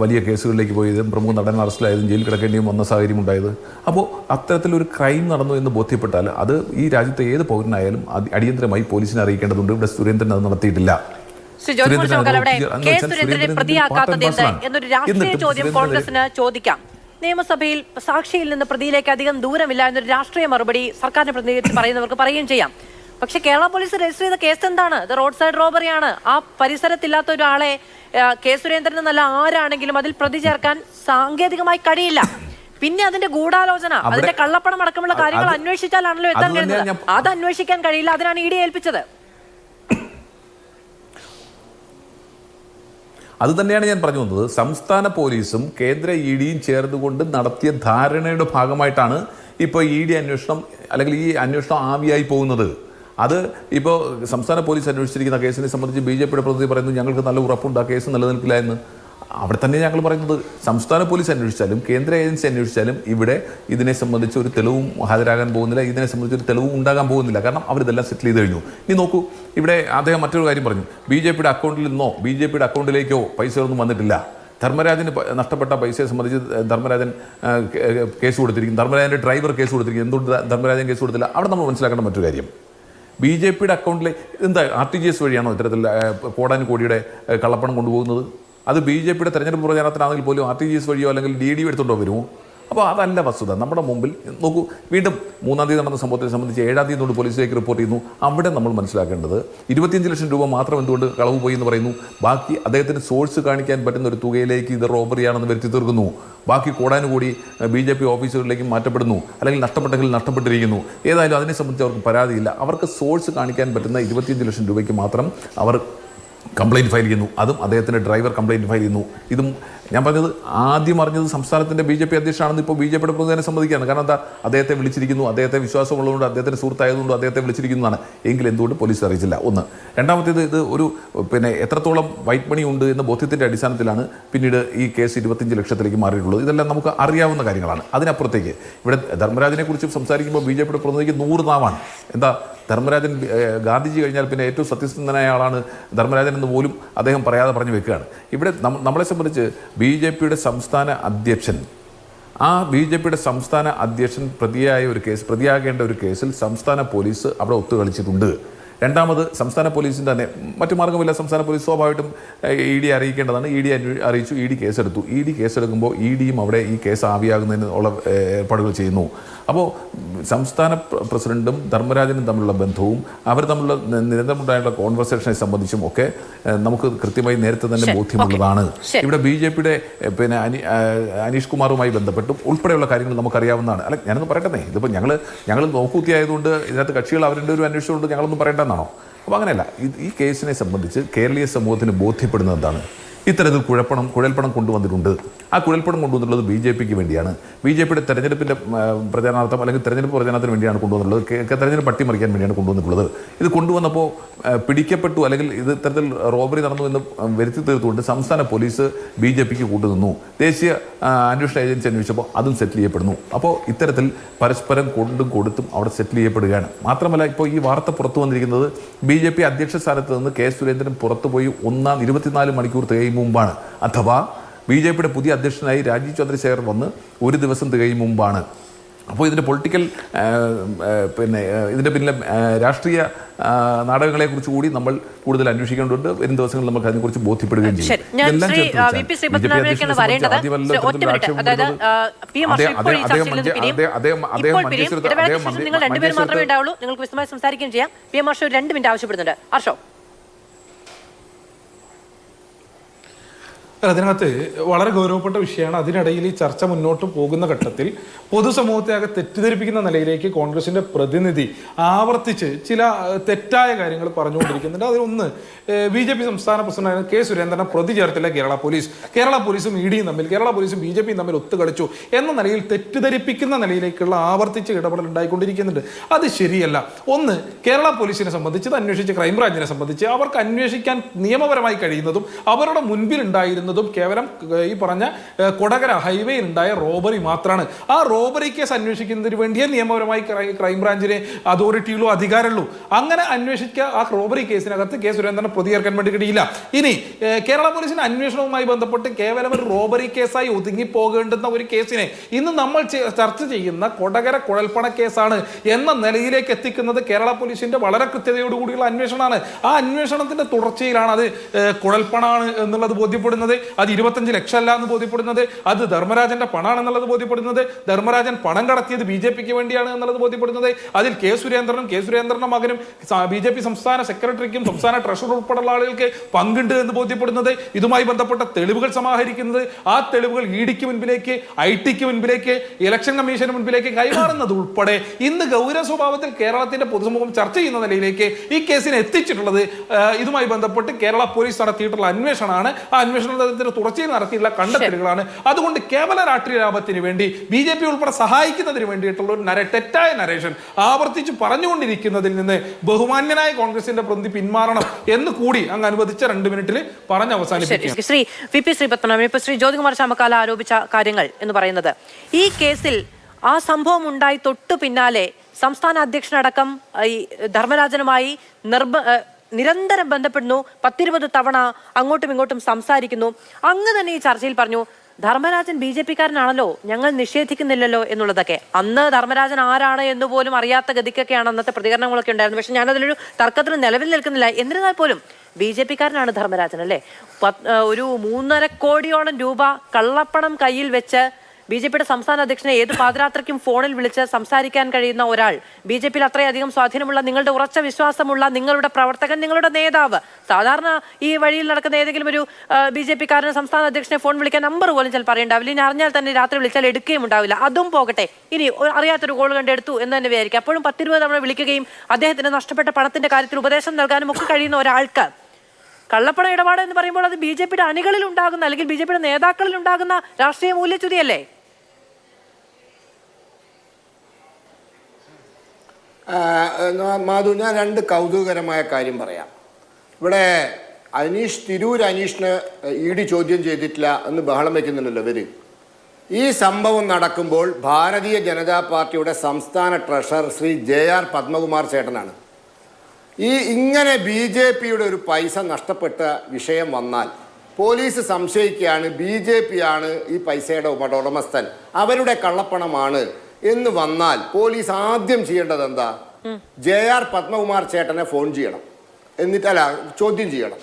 വലിയ കേസുകളിലേക്ക് പോയതും പ്രമുഖ നടൻ അറസ്റ്റിലായതും ജയിലിൽ കിടക്കേണ്ടിയും വന്ന സാഹചര്യം ഉണ്ടായത്. അപ്പോൾ അത്തരത്തിലൊരു ക്രൈം നടന്നു എന്ന് ബോധ്യപ്പെട്ടാൽ അത് ഈ രാജ്യത്തെ ഏത് പൗരനായാലും അടിയന്തരമായി പോലീസിനെ അറിയിക്കേണ്ടതുണ്ട്. ഇവിടെ സുരേന്ദ്രൻ അത് നടത്തിയിട്ടില്ല. എന്നൊരു രാഷ്ട്രീയ ചോദ്യം കോൺഗ്രസിന് ചോദിക്കാം. നിയമസഭയിൽ സാക്ഷിയിൽ നിന്ന് പ്രതിയിലേക്ക് അധികം ദൂരമില്ല എന്നൊരു രാഷ്ട്രീയ മറുപടി സർക്കാരിനെ പ്രതിനിധീകരിച്ച് പറയുന്നവർക്ക് പറയുകയും ചെയ്യാം. പക്ഷെ കേരള പോലീസ് രജിസ്റ്റർ ചെയ്ത കേസ് എന്താണ്? ഇത് റോഡ് സൈഡ് റോബറിയാണ്. ആ പരിസരത്തില്ലാത്ത ഒരാളെ കെ സുരേന്ദ്രൻ എന്നല്ല ആരാണെങ്കിലും അതിൽ പ്രതി ചേർക്കാൻ സാങ്കേതികമായി കഴിയില്ല. പിന്നെ അതിന്റെ ഗൂഢാലോചന, അതിന്റെ കള്ളപ്പണം അടക്കമുള്ള കാര്യങ്ങൾ അന്വേഷിച്ചാലാണല്ലോ എത്താൻ കഴിയുന്നത്. അത് അന്വേഷിക്കാൻ കഴിയില്ല. അതിനാണ് ED ഏൽപ്പിച്ചത്. അത് തന്നെയാണ് ഞാൻ പറഞ്ഞു വന്നത്. സംസ്ഥാന പോലീസും കേന്ദ്ര ED-യും ചേർന്നുകൊണ്ട് നടത്തിയ ധാരണയുടെ ഭാഗമായിട്ടാണ് ഇപ്പോൾ ED അന്വേഷണം അല്ലെങ്കിൽ ഈ അന്വേഷണം ആവിയായി പോകുന്നത്. അത് ഇപ്പോൾ സംസ്ഥാന പോലീസ് അന്വേഷിച്ചിരിക്കുന്ന കേസിനെ സംബന്ധിച്ച് BJP-യുടെ പ്രതിനിധി പറയുന്നു ഞങ്ങൾക്ക് നല്ല ഉറപ്പുണ്ട് ആ കേസ് നിലനിൽക്കില്ല എന്ന്. അവിടെ തന്നെ ഞങ്ങൾ പറയുന്നത് സംസ്ഥാന പോലീസ് അന്വേഷിച്ചാലും കേന്ദ്ര ഏജൻസി അന്വേഷിച്ചാലും ഇവിടെ ഇതിനെ സംബന്ധിച്ച് ഒരു തെളിവും ഹാജരാകാൻ പോകുന്നില്ല, ഇതിനെ സംബന്ധിച്ച് ഒരു തെളിവും ഉണ്ടാകാൻ പോകുന്നില്ല. കാരണം അവരിതെല്ലാം സെറ്റിൽ ചെയ്ത് കഴിഞ്ഞു. ഇനി നോക്കൂ, ഇവിടെ അദ്ദേഹം മറ്റൊരു കാര്യം പറഞ്ഞു, BJP-യുടെ അക്കൗണ്ടിൽ നിന്നോ BJP-യുടെ അക്കൗണ്ടിലേക്കോ പൈസയൊന്നും വന്നിട്ടില്ല. ധർമ്മരാജന് നഷ്ടപ്പെട്ട പൈസയെ സംബന്ധിച്ച് ധർമ്മരാജൻ കേസ് കൊടുത്തിരിക്കും, ധർമ്മരാജൻ്റെ ഡ്രൈവർ കേസ് കൊടുത്തിരിക്കും. എന്തുകൊണ്ട് ധർമ്മരാജൻ കേസ് കൊടുത്തില്ല? അവിടെ നമ്മൾ മനസ്സിലാക്കേണ്ട മറ്റൊരു കാര്യം, BJP-യുടെ അക്കൗണ്ടിൽ എന്താ RTGS വഴിയാണോ ഇത്തരത്തിൽ കോടാനുകോടിയുടെ കള്ളപ്പണം കൊണ്ടുപോകുന്നത്? അത് BJP-യുടെ തെരഞ്ഞെടുപ്പ് പ്രചാരണത്തിനാണെങ്കിൽ പോലും RTGS വഴിയോ അല്ലെങ്കിൽ DD എടുത്തുകൊണ്ടോ വരുമോ? അപ്പോൾ അതല്ല വസ്തുത. നമ്മുടെ മുമ്പിൽ നോക്കൂ, വീണ്ടും 3-ാം തീയതി നടന്ന സംഭവത്തെ സംബന്ധിച്ച് 7-ാം തീയതി കൊണ്ട് പോലീസിലേക്ക് റിപ്പോർട്ട് ചെയ്യുന്നു. അവിടെ നമ്മൾ മനസ്സിലാക്കേണ്ടത് 25 ലക്ഷം രൂപ മാത്രം എന്തുകൊണ്ട് കളവ് പോയി എന്ന് പറയുന്നു. ബാക്കി അദ്ദേഹത്തിന് സോഴ്സ് കാണിക്കാൻ പറ്റുന്ന ഒരു തുകയിലേക്ക് ഇത് റോബറിയാണെന്ന് വരുത്തി തീർക്കുന്നു. ബാക്കി കോടാനുകൂടി BJP ഓഫീസുകളിലേക്ക് മാറ്റപ്പെടുന്നു, അല്ലെങ്കിൽ നഷ്ടപ്പെട്ടെങ്കിൽ നഷ്ടപ്പെട്ടിരിക്കുന്നു. ഏതായാലും അതിനെ സംബന്ധിച്ച് അവർക്ക് പരാതിയില്ല. അവർക്ക് സോഴ്സ് കാണിക്കാൻ പറ്റുന്ന 25 ലക്ഷം രൂപയ്ക്ക് മാത്രം അവർ കംപ്ലയിൻറ്റ് ഫയൽ ചെയ്യുന്നു. അതും അദ്ദേഹത്തിൻ്റെ ഡ്രൈവർ കംപ്ലയിൻറ്റ് ഫയൽ ചെയ്യുന്നു. ഇതും ഞാൻ പറഞ്ഞത് ആദ്യം അറിഞ്ഞത് സംസ്ഥാനത്തിൻ്റെ BJP അധ്യക്ഷനാണെന്ന് ഇപ്പോൾ BJPയുടെ പ്രതിനിധിയെ സമ്മതിക്കുകയാണ്. കാരണം എന്താ, അദ്ദേഹത്തെ വിളിച്ചിരിക്കുന്നു, അദ്ദേഹത്തെ വിശ്വാസമുള്ളതുകൊണ്ട്, അദ്ദേഹത്തിന് സുഹൃത്തായതുകൊണ്ട് അദ്ദേഹത്തെ വിളിച്ചിരിക്കുന്നതാണ്. എങ്കിൽ എന്തുകൊണ്ട് പോലീസ് അറിയിച്ചില്ല? ഒന്ന്. രണ്ടാമത്തേത്, ഇത് ഒരു എത്രത്തോളം വൈറ്റ് മണി ഉണ്ട് എന്ന ബോധ്യത്തിൻ്റെ അടിസ്ഥാനത്തിലാണ് പിന്നീട് ഈ കേസ് 25 ലക്ഷത്തിലേക്ക് മാറിയിട്ടുള്ളത്. ഇതെല്ലാം നമുക്ക് അറിയാവുന്ന കാര്യങ്ങളാണ്. അതിനപ്പുറത്തേക്ക് ഇവിടെ ധർമ്മരാജനെ കുറിച്ച് സംസാരിക്കുമ്പോൾ BJPയുടെ പ്രതിനിധിക്ക് 100 നാവാണ്. എന്താ, ധർമ്മരാജൻ ഗാന്ധിജി കഴിഞ്ഞാൽ പിന്നെ ഏറ്റവും സത്യസന്ധനായ ആളാണ് ധർമ്മരാജൻ എന്ന് പോലും അദ്ദേഹം പറയാതെ പറഞ്ഞു വെക്കുകയാണ്. ഇവിടെ നമ്മളെ സംബന്ധിച്ച് BJPയുടെ സംസ്ഥാന അധ്യക്ഷൻ, ആ BJPയുടെ സംസ്ഥാന അധ്യക്ഷൻ പ്രതിയാകേണ്ട ഒരു കേസിൽ സംസ്ഥാന പോലീസ് അവിടെ ഒത്തുകളിച്ചിട്ടുണ്ട്. രണ്ടാമത്, സംസ്ഥാന പോലീസിൻ്റെ തന്നെ മറ്റു മാർഗ്ഗമില്ല. സംസ്ഥാന പോലീസ് സ്വാഭാവികമായിട്ടും ED അറിയിക്കേണ്ടതാണ്. ED അറിയിച്ചു, ED കേസെടുത്തു. ED കേസെടുക്കുമ്പോൾ EDയും അവിടെ ഈ കേസ് ആവിയാകുന്നതിന് ഉള്ള ഏർപ്പാടുകൾ ചെയ്യുന്നു. അപ്പോൾ സംസ്ഥാന പ്രസിഡന്റും ധർമ്മരാജനും തമ്മിലുള്ള ബന്ധവും അവർ തമ്മിലുള്ള നിരന്തരമുണ്ടായുള്ള കോൺവെർസേഷനെ സംബന്ധിച്ചും ഒക്കെ നമുക്ക് കൃത്യമായി നേരത്തെ തന്നെ ബോധ്യമുള്ളതാണ്. ഇവിടെ BJPയുടെ അനീഷ് കുമാറുമായി ബന്ധപ്പെട്ടും ഉൾപ്പെടെയുള്ള കാര്യങ്ങൾ നമുക്കറിയാവുന്നതാണ്. അല്ല, ഞാനൊന്ന് പറയട്ടെ, ഇതിപ്പോൾ ഞങ്ങൾ നോക്കൂത്തിയായതുകൊണ്ട് ഇതിനകത്ത് കക്ഷികൾ അവരുടെ ഒരു അന്വേഷണമുണ്ട്, ഞങ്ങളൊന്നും പറയേണ്ടതെന്നാണോ? അപ്പോൾ അങ്ങനെയല്ല. ഈ കേസിനെ സംബന്ധിച്ച് കേരളീയ സമൂഹത്തിന് ബോധ്യപ്പെടുന്നത് എന്താണ്? ഇത്തരത്തിൽ കുഴൽപ്പണം കൊണ്ടുവന്നിട്ടുണ്ട്. ആ കുഴൽപ്പണം കൊണ്ടുവന്നിട്ടുള്ളത് BJPക്ക് വേണ്ടിയാണ്. BJPയുടെ തെരഞ്ഞെടുപ്പിൻ്റെ പ്രചാരണാർത്ഥം അല്ലെങ്കിൽ തെരഞ്ഞെടുപ്പ് പ്രചാരണത്തിന് വേണ്ടിയാണ് കൊണ്ടുവന്നിട്ടുള്ളത്. തെരഞ്ഞെടുപ്പ് അട്ടിമറിക്കാൻ വേണ്ടിയാണ് കൊണ്ടുവന്നിട്ടുള്ളത്. ഇത് കൊണ്ടുവന്നപ്പോൾ പിടിക്കപ്പെട്ടു അല്ലെങ്കിൽ ഇത് ഇത്തരത്തിൽ റോബറി നടന്നു എന്ന് വരുത്തി തീർത്തുകൊണ്ട് സംസ്ഥാന പോലീസ് BJPക്ക് കൂട്ടുനിന്നു. ദേശീയ അന്വേഷണ ഏജൻസി അന്വേഷിച്ചപ്പോൾ അതും സെറ്റിൽ ചെയ്യപ്പെടുന്നു. അപ്പോൾ ഇത്തരത്തിൽ പരസ്പരം കൊണ്ടും കൊടുത്തും അവിടെ സെറ്റിൽ ചെയ്യപ്പെടുകയാണ്. മാത്രമല്ല, ഇപ്പോൾ ഈ വാർത്ത പുറത്തു വന്നിരിക്കുന്നത് BJP അധ്യക്ഷ സ്ഥാനത്ത് നിന്ന് K. സുരേന്ദ്രൻ പുറത്തുപോയി 24 മണിക്കൂർ തികയും മുമ്പാണ്. അഥവാ BJPയുടെ പുതിയ അധ്യക്ഷനായി രാജീവ് ചന്ദ്രശേഖർ വന്ന് 1 ദിവസം തികയും മുമ്പാണ്. അപ്പോൾ ഇതിൻ്റെ പൊളിറ്റിക്കൽ ഇതിൻ്റെ പിന്നിലെ രാഷ്ട്രീയ നാടകങ്ങളെക്കുറിച്ച് കൂടി നമ്മൾ കൂടുതൽ അന്വേഷിക്കേണ്ടതുണ്ട്. വരും ദിവസങ്ങളിൽ നമുക്ക് അതിനെക്കുറിച്ച് ബോധ്യപ്പെടുകയും ചെയ്യും. നിങ്ങൾക്ക് വിശദമായി സംസാരിക്കുകയും ചെയ്യാം. PM ഹർഷ 2 മിനിറ്റ് ആവശ്യപ്പെടുന്നുണ്ട്. ഹർഷോ, അതിനകത്ത് വളരെ ഗൗരവപ്പെട്ട വിഷയമാണ്. അതിനിടയിൽ ഈ ചർച്ച മുന്നോട്ട് പോകുന്ന ഘട്ടത്തിൽ പൊതുസമൂഹത്തെ ആകെ തെറ്റിദ്ധരിപ്പിക്കുന്ന നിലയിലേക്ക് കോൺഗ്രസിന്റെ പ്രതിനിധി ആവർത്തിച്ച് ചില തെറ്റായ കാര്യങ്ങൾ പറഞ്ഞുകൊണ്ടിരിക്കുന്നുണ്ട്. അതിലൊന്ന്, BJP സംസ്ഥാന പ്രസിഡന്റ് K. സുരേന്ദ്രനെ പ്രതി ചേർത്തില്ല കേരള പോലീസും EDയും തമ്മിൽ, കേരള പോലീസും BJPയും തമ്മിൽ ഒത്തുകളിച്ചു എന്ന നിലയിൽ തെറ്റിദ്ധരിപ്പിക്കുന്ന നിലയിലേക്കുള്ള ആവർത്തിച്ച് ഇടപെടൽ ഉണ്ടായിക്കൊണ്ടിരിക്കുന്നുണ്ട്. അത് ശരിയല്ല. ഒന്ന്, കേരള പോലീസിനെ സംബന്ധിച്ച്, ഇത് അന്വേഷിച്ച് ക്രൈംബ്രാഞ്ചിനെ സംബന്ധിച്ച് അവർക്ക് അന്വേഷിക്കാൻ നിയമപരമായി കഴിയുന്നതും അവരുടെ മുൻപിൽ ഉണ്ടായിരുന്നതും കേവലം ഈ പറഞ്ഞ കൊടകര ഹൈവേയിൽ ഉണ്ടായ റോബറി മാത്രമാണ്. ആ റോബറി കേസ് അന്വേഷിക്കുന്നതിന് വേണ്ടിയേ നിയമപരമായി ക്രൈംബ്രാഞ്ചിന് അതോറിറ്റിയിലോ അധികാരമുള്ളൂ. അങ്ങനെ അന്വേഷിക്കുക ആ റോബറി കേസിനകത്ത് K. സുരേന്ദ്രനെ പ്രതിയേർക്കാൻ വേണ്ടി കഴിയില്ല. ഇനി കേരള പോലീസിന്റെ അന്വേഷണവുമായി ബന്ധപ്പെട്ട് കേവലം ഒരു റോബറി കേസായി ഒതുങ്ങി പോകേണ്ടുന്ന ഒരു കേസിനെ ഇന്ന് നമ്മൾ ചർച്ച ചെയ്യുന്ന കൊടകര കുഴൽപ്പണ കേസാണ് എന്ന നിലയിലേക്ക് എത്തിക്കുന്നത് കേരള പോലീസിന്റെ വളരെ കൃത്യതയോടുകൂടിയുള്ള അന്വേഷണമാണ്. ആ അന്വേഷണത്തിന്റെ തുടർച്ചയിലാണ് അത് കുഴൽപ്പണമാണ് എന്നുള്ളത് ബോധ്യപ്പെടുന്നത്, അത് 25 ലക്ഷം അല്ല എന്ന് ബോധ്യപ്പെടുന്നത്, അത് ധർമ്മരാജന്റെ പണാണെന്നുള്ളത് ബോധ്യപ്പെടുന്നത്, ധർമ്മരാജൻ പണം കടത്തിയത് BJPക്ക് വേണ്ടിയാണ് എന്നുള്ളത് ബോധ്യപ്പെടുന്നത്, അതിൽ K. സുരേന്ദ്രന്റെ മകനും BJP സംസ്ഥാന സെക്രട്ടറിക്കും സംസ്ഥാന ട്രഷറർ ഉൾപ്പെടെയുള്ള ആളുകൾക്ക് പങ്കുണ്ട് എന്ന് ബോധ്യപ്പെടുന്നത്, ഇതുമായി ബന്ധപ്പെട്ട തെളിവുകൾ സമാഹരിക്കുന്നത്, ആ തെളിവുകൾ EDക്ക് മുൻപിലേക്ക്, ITക്ക് മുൻപിലേക്ക്, ഇലക്ഷൻ കമ്മീഷന് മുൻപിലേക്ക് കൈമാറുന്നത് ഉൾപ്പെടെ ഇന്ന് ഗൗരവ സ്വഭാവത്തിൽ കേരളത്തിന്റെ പൊതുസമൂഹം ചർച്ച ചെയ്യുന്ന നിലയിലേക്ക് ഈ കേസിനെ എത്തിച്ചിട്ടുള്ളത് ഇതുമായി ബന്ധപ്പെട്ട് കേരള പോലീസ് നടത്തിയിട്ടുള്ള അന്വേഷണമാണ്. ആ അന്വേഷണത്തിന്റെ തുടർച്ചയിൽ നടത്തിയിട്ടുള്ള കണ്ടെത്തലുകളാണ്. അതുകൊണ്ട് കേവല രാഷ്ട്രീയ ലാഭത്തിന് വേണ്ടി BJP ഉൾപ്പെടെ സഹായിക്കുന്നതിന് വേണ്ടിയിട്ടുള്ള ഒരു തെറ്റായ നരേഷൻ ആവർത്തിച്ച് പറഞ്ഞുകൊണ്ടിരിക്കുന്നതിൽ നിന്ന് ബഹുമാന്യനായ കോൺഗ്രസിന്റെ പ്രതി പിന്മാറണം എന്ന് കൂടി അങ്ങ് അനുവദിച്ച 2 മിനിറ്റിൽ പറഞ്ഞ് അവസാനിപ്പിക്കും. ശ്രീ VP ശ്രീപത്മനാഭൻ, ഇപ്പൊ ശ്രീ ജ്യോതികുമാർ ചാമക്കാല ആരോപിച്ച കാര്യങ്ങൾ എന്ന് പറയുന്നത്, ഈ കേസിൽ ആ സംഭവം ഉണ്ടായി തൊട്ടു പിന്നാലെ സംസ്ഥാന അധ്യക്ഷനടക്കം ഈ ധർമ്മരാജനുമായി നിരന്തരം ബന്ധപ്പെടുന്നു, 10-20 തവണ അങ്ങോട്ടും ഇങ്ങോട്ടും സംസാരിക്കുന്നു. അങ്ങ് തന്നെ ഈ ചർച്ചയിൽ പറഞ്ഞു, ധർമ്മരാജൻ BJPക്കാരനാണല്ലോ, ഞങ്ങൾ നിഷേധിക്കുന്നില്ലല്ലോ എന്നുള്ളതൊക്കെ. അന്ന് ധർമ്മരാജൻ ആരാണ് എന്ന് പോലും അറിയാത്ത ഗതിക്കൊക്കെയാണ് അന്നത്തെ പ്രതികരണങ്ങളൊക്കെ ഉണ്ടായിരുന്നു. പക്ഷെ ഞാനതിലൊരു തർക്കത്തിന് നിലവിൽ നിൽക്കുന്നില്ല. എന്നിരുന്നാൽ പോലും BJPക്കാരനാണ് ധർമ്മരാജൻ അല്ലേ. ഒരു 3.5 കോടിയോളം രൂപ കള്ളപ്പണം കയ്യിൽ വെച്ച് BJPയുടെ സംസ്ഥാന അധ്യക്ഷനെ ഏത് പാതിരാത്രിക്കും ഫോണിൽ വിളിച്ച് സംസാരിക്കാൻ കഴിയുന്ന ഒരാൾ, BJPയിൽ അത്രയധികം സ്വാധീനമുള്ള, നിങ്ങളുടെ ഉറച്ച വിശ്വാസമുള്ള നിങ്ങളുടെ പ്രവർത്തകൻ, നിങ്ങളുടെ നേതാവ്, സാധാരണ ഈ വഴിയിൽ നടക്കുന്ന ഏതെങ്കിലും ഒരു BJPക്കാരന് സംസ്ഥാന അധ്യക്ഷനെ ഫോൺ വിളിക്കാൻ നമ്പർ പോലും ചിലപ്പോൾ അറിയണ്ടാവില്ല. ഇനി അറിഞ്ഞാൽ തന്നെ രാത്രി വിളിച്ചാൽ എടുക്കുകയും ഉണ്ടാവില്ല. അതും പോകട്ടെ, ഇനി അറിയാത്തൊരു കോൾ കണ്ടെടുത്തു എന്ന് തന്നെ വിചാരിക്കും. അപ്പോഴും 10-20 തവണ വിളിക്കുകയും അദ്ദേഹത്തിന് നഷ്ടപ്പെട്ട പണത്തിന്റെ കാര്യത്തിൽ ഉപദേശം നൽകാനും ഒക്കെ കഴിയുന്ന ഒരാൾക്ക് കള്ളപ്പണ ഇടപാട് എന്ന് പറയുമ്പോൾ അത് ബി.ജെ.പിയുടെ അണികളിൽ ഉണ്ടാകുന്ന അല്ലെങ്കിൽ ബി.ജെ.പിയുടെ നേതാക്കളിൽ ഉണ്ടാകുന്ന രാഷ്ട്രീയ മൂല്യച്യുതിയല്ലേ? മാധു, ഞാൻ രണ്ട് കൗതുകകരമായ കാര്യം പറയാം. ഇവിടെ തിരൂർ അനീഷിന് ED ചോദ്യം ചെയ്തിട്ടില്ല എന്ന് ബഹളം വയ്ക്കുന്നുണ്ടല്ലോ ഇവര്. ഈ സംഭവം നടക്കുമ്പോൾ ഭാരതീയ ജനതാ പാർട്ടിയുടെ സംസ്ഥാന ട്രഷറർ ശ്രീ JR പത്മകുമാർ ചേട്ടനാണ്. ഇങ്ങനെ BJPയുടെ ഒരു പൈസ നഷ്ടപ്പെട്ട വിഷയം വന്നാൽ പോലീസ് സംശയിക്കുകയാണ് BJP ആണ് ഈ പൈസയുടെ ഉടമസ്ഥൻ, അവരുടെ കള്ളപ്പണമാണ് എന്ന് വന്നാൽ പോലീസ് ആദ്യം ചെയ്യേണ്ടത് എന്താ? JR പത്മകുമാർ ചേട്ടനെ ഫോൺ ചെയ്യണം, എന്നിട്ടല്ല ചോദ്യം ചെയ്യണം.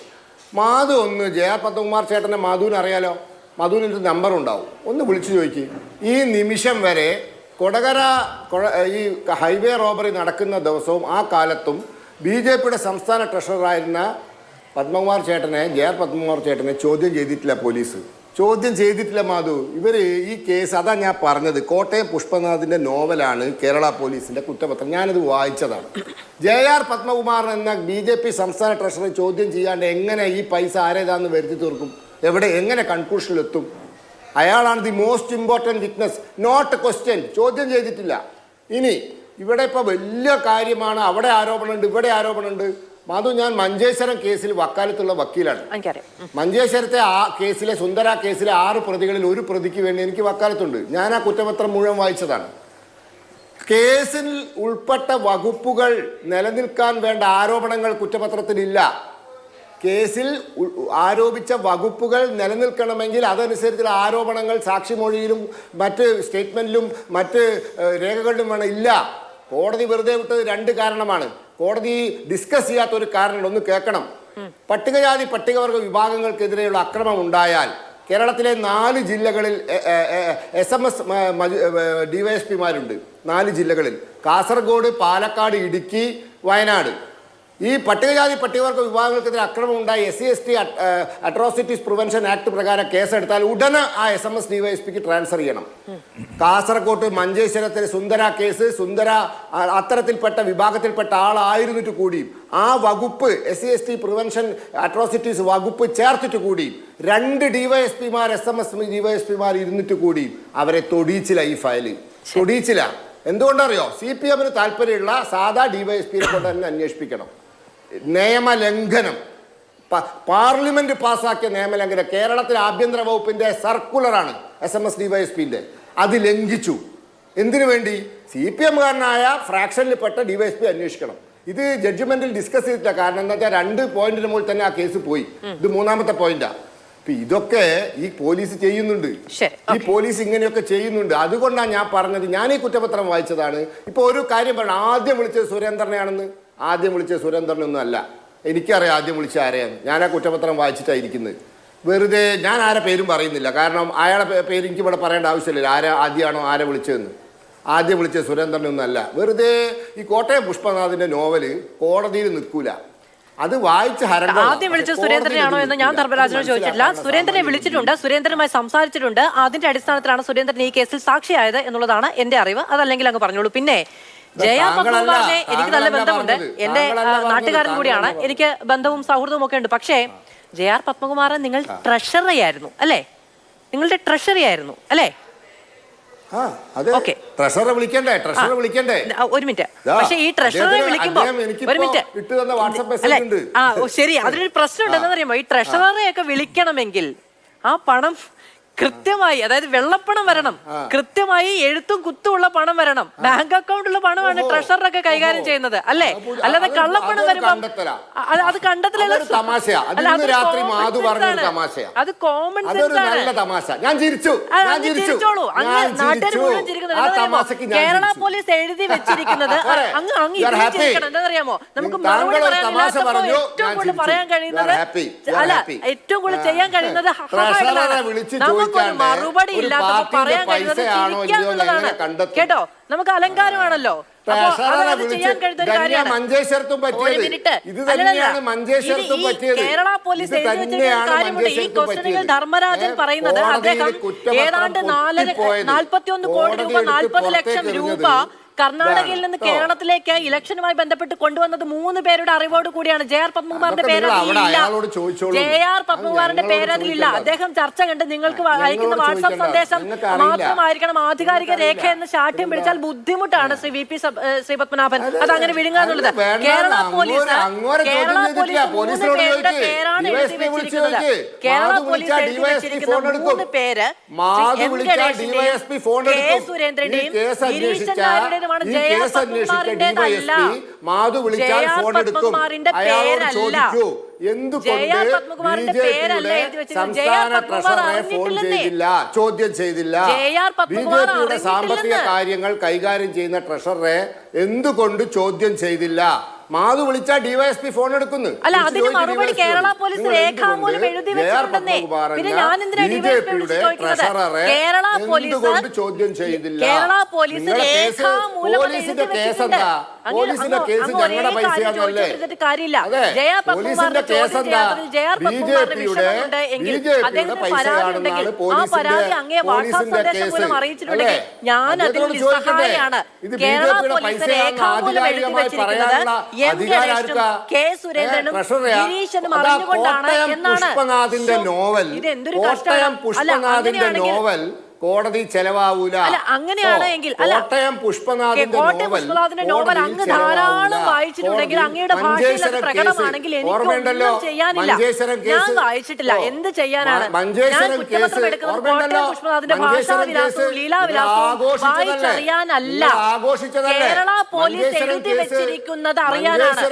മാധു ഒന്ന് JR പത്മകുമാർ ചേട്ടനെ മാധുവിന് അറിയാലോ, മാധുവിൻ്റെ നമ്പർ ഉണ്ടാവും, ഒന്ന് വിളിച്ചു ചോദിക്കും. ഈ നിമിഷം വരെ കൊടകര ഈ ഹൈവേ റോബറി നടക്കുന്ന ദിവസവും ആ കാലത്തും BJPയുടെ സംസ്ഥാന ട്രഷററായിരുന്ന പത്മകുമാർ ചേട്ടനെ, JR പത്മകുമാർ ചേട്ടനെ ചോദ്യം ചെയ്തിട്ടില്ല പോലീസ്. ചോദ്യം ചെയ്തിട്ടില്ല മാധു. ഇവർ ഈ കേസ്, അതാ ഞാൻ പറഞ്ഞത്, കോട്ടയം പുഷ്പനാഥിൻ്റെ നോവലാണ് കേരള പോലീസിൻ്റെ കുറ്റപത്രം. ഞാനത് വായിച്ചതാണ്. JR പത്മകുമാർ എന്ന BJP സംസ്ഥാന ട്രഷററെ ചോദ്യം ചെയ്യാണ്ട് എങ്ങനെ ഈ പൈസ ആരേതാന്ന് വരുത്തി തീർക്കും? എങ്ങനെ കൺക്ലൂഷനിലെത്തും? അയാളാണ് the most important witness, not question. ചോദ്യം ചെയ്തിട്ടില്ല. ഇനി ഇവിടെ ഇപ്പോൾ വലിയ കാര്യമാണ്, അവിടെ ആരോപണമുണ്ട്, ഇവിടെ ആരോപണമുണ്ട്. മാധു, ഞാൻ മഞ്ചേശ്വരം കേസിൽ വക്കാലത്തുള്ള വക്കീലാണ്. മഞ്ചേശ്വരത്തെ ആ കേസിലെ സുന്ദര കേസിലെ 6 പ്രതികളിൽ ഒരു പ്രതിക്ക് വേണ്ടി എനിക്ക് വക്കാലത്തുണ്ട്. ഞാൻ ആ കുറ്റപത്രം മുഴുവൻ വായിച്ചതാണ്. കേസിൽ ഉൾപ്പെട്ട വകുപ്പുകൾ നിലനിൽക്കാൻ വേണ്ട ആരോപണങ്ങൾ കുറ്റപത്രത്തിലില്ല. കേസിൽ ആരോപിച്ച വകുപ്പുകൾ നിലനിൽക്കണമെങ്കിൽ അതനുസരിച്ചുള്ള ആരോപണങ്ങൾ സാക്ഷിമൊഴിയിലും മറ്റ് സ്റ്റേറ്റ്മെന്റിലും മറ്റ് രേഖകളിലും വേണം. ഇല്ല. കോടതി വെറുതെ വിട്ടത് 2 കാരണമാണ്. കോടതി ഡിസ്കസ് ചെയ്യാത്ത ഒരു കാരണം ഒന്ന് കേൾക്കണം. പട്ടികജാതി പട്ടികവർഗ വിഭാഗങ്ങൾക്കെതിരെയുള്ള അക്രമം ഉണ്ടായാൽ കേരളത്തിലെ 4 ജില്ലകളിൽ SMS DYSPമാരുണ്ട്. 4 ജില്ലകളിൽ: കാസർഗോഡ്, പാലക്കാട്, ഇടുക്കി, വയനാട്. ഈ പട്ടികജാതി പട്ടികവർഗ വിഭാഗങ്ങൾക്കെതിരെ അക്രമം ഉണ്ടായി SC/ST അട്രോസിറ്റീസ് പ്രിവെൻഷൻ ആക്ട് പ്രകാരം കേസെടുത്താൽ ഉടനെ ആ SMS DYSPക്ക് ട്രാൻസ്ഫർ ചെയ്യണം. കാസർഗോഡ് മഞ്ചേശ്വരത്തിലെ സുന്ദര കേസ്, സുന്ദര അത്തരത്തിൽപ്പെട്ട വിഭാഗത്തിൽപ്പെട്ട ആളായിരുന്നിട്ട് കൂടിയും ആ വകുപ്പ് SC/ST പ്രിവെൻഷൻ അട്രോസിറ്റീസ് വകുപ്പ് ചേർത്തിട്ട് കൂടിയും 2 DYSPമാർ SMS DYSPമാർ ഇരുന്നിട്ട് കൂടിയും അവരെ തൊടിയിച്ചില്ല. ഈ ഫയല് തൊടിയിച്ചില്ല. എന്തുകൊണ്ടറിയോ? CPMന് താല്പര്യമുള്ള സാധാ DYSPനെ കൊണ്ട് തന്നെ അന്വേഷിപ്പിക്കണം. നിയമലംഘനം, പാർലമെന്റ് പാസ്സാക്കിയ നിയമലംഘനം, കേരളത്തിലെ ആഭ്യന്തര വകുപ്പിന്റെ സർക്കുലറാണ് SMS DYSPന്റെ. അത് ലംഘിച്ചു. എന്തിനു വേണ്ടി? CPMകാരനായ ഫ്രാക്ഷനിൽപ്പെട്ട DYSP അന്വേഷിക്കണം. ഇത് ജഡ്ജ്മെന്റിൽ ഡിസ്കസ് ചെയ്തിട്ടില്ല. കാരണം എന്താ വെച്ചാൽ 2 പോയിന്റിന് മുകളിൽ തന്നെ ആ കേസ് പോയി. ഇത് 3ാമത്തെ പോയിന്റാ. ഇതൊക്കെ ഈ പോലീസ് ചെയ്യുന്നുണ്ട്. ഈ പോലീസ് ഇങ്ങനെയൊക്കെ ചെയ്യുന്നുണ്ട്. അതുകൊണ്ടാണ് ഞാൻ പറഞ്ഞത്. ഞാൻ ഈ കുറ്റപത്രം വായിച്ചതാണ്. ഇപ്പൊ ഒരു കാര്യം പറഞ്ഞു, ആദ്യം വിളിച്ചത് സുരേന്ദ്രനെയാണെന്ന്. ആദ്യം വിളിച്ചത് സുരേന്ദ്രനൊന്നും അല്ല. എനിക്കറിയാം ആദ്യം വിളിച്ച ആരെയാണ്. ഞാൻ ആ കുറ്റപത്രം വായിച്ചിട്ടായിരിക്കുന്നത്. വെറുതെ ഞാൻ ആരെ പേരും പറയുന്നില്ല. കാരണം അയാളെ പേര് എനിക്ക് ഇവിടെ പറയേണ്ട ആവശ്യമില്ല. ആരെ ആദ്യമാണോ ആരെ വിളിച്ചതെന്ന്. ആദ്യം വിളിച്ചത് സുരേന്ദ്രനൊന്നും അല്ല. വെറുതെ ഈ കോട്ടയം പുഷ്പനാഥിന്റെ നോവല് കോടതിയിൽ നിൽക്കൂല. അത് വായിച്ച് ആദ്യം വിളിച്ചത് സുരേന്ദ്രനാണോ എന്ന് ഞാൻ ധർമ്മരാജനോട് ചോദിച്ചിട്ടില്ല. സുരേന്ദ്രനെ വിളിച്ചിട്ടുണ്ട്, സുരേന്ദ്രനുമായി സംസാരിച്ചിട്ടുണ്ട്. അതിന്റെ അടിസ്ഥാനത്തിലാണ് സുരേന്ദ്രൻ ഈ കേസിൽ സാക്ഷിയായത് എന്നുള്ളതാണ് എന്റെ അറിവ്. അതല്ലെങ്കിൽ അങ്ങ് പറഞ്ഞോളൂ. പിന്നെ JR പത്മകുമാറിനെ എനിക്ക് നല്ല ബന്ധമുണ്ട്. എന്റെ നാട്ടുകാരൻ കൂടിയാണ്. എനിക്ക് ബന്ധവും സൗഹൃദവും ഒക്കെ ഉണ്ട്. പക്ഷേ JR പത്മകുമാരൻ നിങ്ങൾ ട്രഷറി ആയിരുന്നു അല്ലേ? നിങ്ങളുടെ ട്രഷറി ആയിരുന്നു അല്ലേ? ട്രഷറെ വിളിക്കണ്ടേ? ട്രഷറെ വിളിക്കണ്ടേ? ഒരു മിനിറ്റ്. പക്ഷെ ഈ ട്രഷറെ വിളിക്കുമ്പോ ഒരു മിനിറ്റ്. ശരി, അതിനൊരു പ്രശ്നം ഉണ്ടെന്ന് അറിയുമോ? ഈ ട്രഷറെയൊക്കെ വിളിക്കണമെങ്കിൽ ആ പണം കൃത്യമായി, അതായത് വെള്ളപ്പണം വരണം, കൃത്യമായി എഴുത്തും കുത്തുമുള്ള പണം വരണം. ബാങ്ക് അക്കൗണ്ടുള്ള പണമാണ് ട്രഷററൊക്കെ കൈകാര്യം ചെയ്യുന്നത് അല്ലേ? അല്ലാതെ കള്ളപ്പണം വരുമ്പോ അത് കണ്ടെത്തലല്ല. അത് കോമൺ സെൻസ് ആണ്. ചിരിച്ചോളൂ. അങ്ങ് നാട്ടുകാർ മുഴുവൻ ചിരിക്കുന്നത് കേരള പോലീസ് എഴുതി വെച്ചിരിക്കുന്നത്. അങ്ങ് എന്താണെന്നറിയാമോ? നമുക്ക് മറുപടി പറയാനില്ലാത്തപ്പോ ഏറ്റവും കൂടുതൽ പറയാൻ കഴിയുന്നത്, അല്ല, ഏറ്റവും കൂടുതൽ ചെയ്യാൻ കഴിയുന്നത് നമുക്കൊരു മറുപടി ഇല്ലാത്തപ്പോ പറയാൻ കഴിയുന്നത് ചിരിക്കാന്നുള്ളതാണ്. കേട്ടോ, നമുക്ക് അലങ്കാരമാണല്ലോ. കേരള പോലീസ് എഴുതി വെച്ചിരിക്കുന്ന കാര്യമുണ്ട്. ഈ ക്വസ്റ്റ്യനുകൾ ധർമ്മരാജൻ പറയുന്നത് അദ്ദേഹം ഏതാണ്ട് 41 കോടി രൂപ, 40 ലക്ഷം രൂപ കർണാടകയിൽ നിന്ന് കേരളത്തിലേക്ക് ഇലക്ഷനുമായി ബന്ധപ്പെട്ട് കൊണ്ടുവന്നത് 3 പേരുടെ അറിവോട് കൂടിയാണ്. JR പത്മകുമാറിന്റെ പേര് JR പത്മകുമാറിന്റെ പേര് അതിലില്ല. അദ്ദേഹം ചർച്ച കണ്ട് നിങ്ങൾക്ക് അയക്കുന്ന വാട്സാപ്പ് സന്ദേശം മാത്രമായിരിക്കണം ആധികാരിക രേഖ എന്ന് ശാഠ്യം പിടിച്ചാൽ ബുദ്ധിമുട്ടാണ് ശ്രീ VP ശ്രീപത്മനാഭൻ. അത് അങ്ങനെ വിഴുങ്ങാന്നുള്ളത്. കേരള പോലീസ് 3 പേരുടെ പേരാണ് എഴുതി വെച്ചിരിക്കുന്നത്. കേരള പോലീസ് എഴുതി വെച്ചിരിക്കുന്ന 3 പേര് M ഗണേഷിന്റെയും K സുരേന്ദ്രന്റെയും Gireesan നായരുടേതുമാണ്. JR പത്മകുമാറിന്റേതല്ല. JR പത്മകുമാറിന്റെ പേരല്ല. JR പത്മകുമാറിന്റെ പേരല്ല എഴുതി വെച്ചിരിക്കുന്നത്. JR പത്മകുമാർ അറിഞ്ഞിട്ടില്ലെന്നേ. ചോദ്യം ചെയ്തില്ല. ബിജെപിയുടെ സാമ്പത്തിക കാര്യങ്ങൾ കൈകാര്യം ചെയ്യുന്ന ട്രഷററെ എന്തുകൊണ്ട് ചോദ്യം ചെയ്തില്ല? മാധു വിളിച്ചാൽ ഡിവൈഎസ്പി ഫോൺ എടുക്കുന്നു. അല്ല, അതിന് മറുപടി കേരള പോലീസ് രേഖാമൂലം എഴുതി വെച്ചിട്ടുണ്ടെന്നേ. പിന്നെ ഞാൻ എന്തിനാ ഡിവൈഎസ്പി വിളിച്ച് ചോദിക്കുന്നത്? കേരള പോലീസ് ചോദ്യം ചെയ്തില്ല. കേരള പോലീസ് രേഖാമൂലം പോലീസിന്റെ കേസ് എന്താ? പോലീസിന്റെ കേസ് ഞങ്ങളുടെ പൈസയാണല്ലേ? കാര്യമില്ല. JR പത്മകുമാറിന്റെ ചോദ്യം ചെയ്യാത്തതിൽ JR പത്മകുമാറിന്റെ വിഷമമുണ്ട് എങ്കിൽ അദ്ദേഹത്തിന് പരാതിയുണ്ടെങ്കിൽ ആ പരാതി അങ്ങേ വാട്സാപ്പ് സന്ദേശം മൂലം അറിയിച്ചിട്ടുണ്ടെങ്കിൽ ഞാൻ അതിൽ നിസ്സഹായാണ്. കേരള പോലീസ് രേഖാമൂലം എഴുതി വെച്ചിരിക്കുന്നത് M ഗണേഷും K സുരേന്ദ്രനും ഗിരീശനും അറിഞ്ഞുകൊണ്ടാണ് എന്നാണ്. ഇത് എന്തൊരു കഷ്ടമാണ്. അല്ല, അങ്ങനെയാണെങ്കിൽ കോടതി ചെലവാവൂല. അല്ല, അങ്ങനെയാണെങ്കിൽ കോട്ടയം പുഷ്പനാഥിന്റെ നോവൽ അങ്ങ് ധാരാളം വായിച്ചിട്ടുണ്ടെങ്കിൽ അങ്ങയുടെ ഭാഷയിൽ അത് പ്രകടമാണെങ്കിൽ എനിക്കൊന്നും ചെയ്യാനില്ല. ഞാൻ വായിച്ചിട്ടില്ല, എന്ത് ചെയ്യാനാണ്? ഞാൻ കുറ്റപത്രം എടുക്കുന്നത് കോട്ടയം പുഷ്പനാഥിന്റെ ഭാഷാവിലാസവും ലീലാവിലാസവും വായിച്ചറിയാനല്ല. കേരള പോലീസ് എഴുതി വെച്ചിരിക്കുന്നത് അറിയാനാണ്.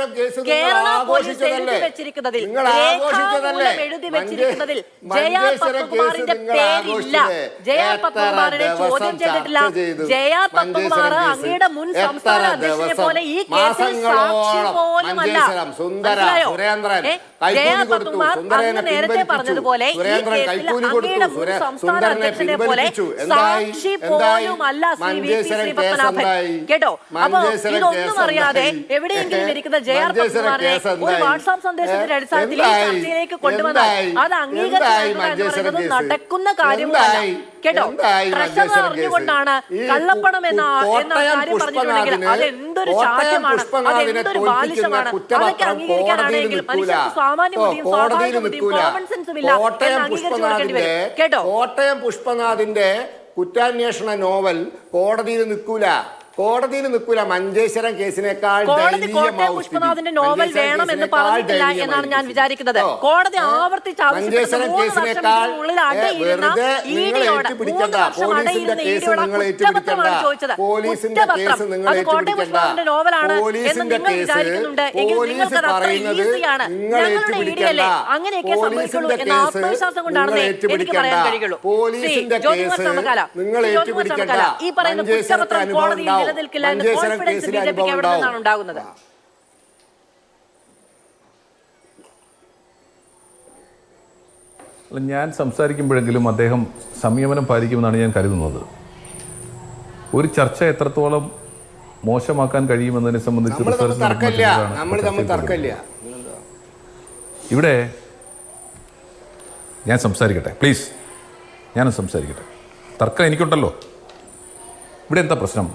കേരള പോലീസ് എഴുതി വെച്ചിരിക്കുന്നതിൽ രേഖാമൂലം എഴുതി വെച്ചിരിക്കുന്നതിൽ JR പത്മകുമാറിന്റെ പേരില്ല. JR പത്മകുമാറിനെ ചോദ്യം ചെയ്തിട്ടില്ല. JR പത്മകുമാർ അങ്ങയുടെ മുൻ സംസ്ഥാന അധ്യക്ഷനെ പോലെ ഈ കേസിൽ സാക്ഷി പോലുമല്ല. മനസ്സിലായോ? JR പത്മകുമാർ അങ്ങ് നേരത്തെ പറഞ്ഞതുപോലെ ഈ കേസിൽ അങ്ങയുടെ മുൻ സംസ്ഥാന അധ്യക്ഷനെ പോലെ സാക്ഷി പോലുമല്ല ശ്രീ VP ശ്രീപത്മനാഭൻ. കേട്ടോ? അപ്പൊ ഇതൊന്നും അറിയാതെ എവിടെയെങ്കിലും ഇരിക്കുന്ന JR പത്മകുമാറിനെ ഒരു വാട്സാപ്പ് സന്ദേശത്തിന്റെ അടിസ്ഥാനത്തിൽ ഈ ചർച്ചയിലേക്ക് കൊണ്ടുവന്നാൽ അത് അംഗീകരിക്കുന്നത് നടക്കുന്ന കാര്യമല്ല. കേട്ടോ? ട്രഷറർ അറിഞ്ഞുകൊണ്ടാണ് കള്ളപ്പണം എന്ന കാര്യം പറഞ്ഞിട്ടുണ്ടെങ്കിൽ അത് എന്തൊരു ശാഠ്യമാണ്, അത് എന്തൊരു ബാലിശമാണ്. അതൊക്കെ അംഗീകരിക്കാനാണെങ്കിൽ മനുഷ്യർക്ക് സാമാന്യ ബുദ്ധിയും സ്വാഭാവിക ബുദ്ധിയും കോമൺ സെൻസും ഇല്ല എന്ന് അംഗീകരിച്ചു കൊടുക്കേണ്ടി വരും. കേട്ടോ? കോട്ടയം പുഷ്പനാഥിന്റെ കുറ്റാന്വേഷണ നോവൽ കോടതിയിൽ നിൽക്കൂല. മഞ്ചേശ്വരം കേസിനേക്കാൾ കോട്ടയം പുഷ്പനാഥിന്റെ നോവൽ വേണം എന്ന് പറഞ്ഞിട്ടില്ല എന്നാണ് ഞാൻ വിചാരിക്കുന്നത്. കോടതി ആവർത്തിച്ച് ആവശ്യപ്പെട്ടത് 3 വർഷത്തിനുള്ളിൽ അടയിരുന്ന EDയോട് 3 വർഷം അടയിരുന്ന EDയോട് കുറ്റപത്രമാണ് ചോദിച്ചത്. കുറ്റപത്രം അത് കോട്ടയം പുഷ്പനാഥിന്റെ നോവലാണ് എന്ന് നിങ്ങൾ വിചാരിക്കുന്നുണ്ട് എങ്കിൽ നിങ്ങൾക്ക് അത് അത്ര ഈസിയാണ്. ഞങ്ങളുടെ EDയല്ലേ അങ്ങനെയൊക്കെ സംഭവിക്കുള്ളൂ എന്ന ആത്മവിശ്വാസം കൊണ്ടാണെന്ന് എനിക്ക് പറയാൻ കഴിയുള്ളൂ. ജ്യോതികുമാർ സമകാല ഈ പറയുന്ന കുറ്റപത്രം കോടതിയിൽ നിലനിൽക്കില്ല എന്ന കോൺഫിഡൻസ് ബിജെപിക്ക് എവിടെ നിന്നാണ് ഉണ്ടാകുന്നത്? ഞാൻ സംസാരിക്കുമ്പോഴെങ്കിലും അദ്ദേഹം സംയമനം പാലിക്കുമെന്നാണ് ഞാൻ കരുതുന്നത്. ഒരു ചർച്ച എത്രത്തോളം മോശമാക്കാൻ കഴിയുമെന്നതിനെ സംബന്ധിച്ച് ഇവിടെ ഞാൻ സംസാരിക്കട്ടെ, പ്ലീസ്, ഞാനും സംസാരിക്കട്ടെ. തർക്കം എനിക്കുണ്ടല്ലോ. ഇവിടെ എന്താ പ്രശ്നം?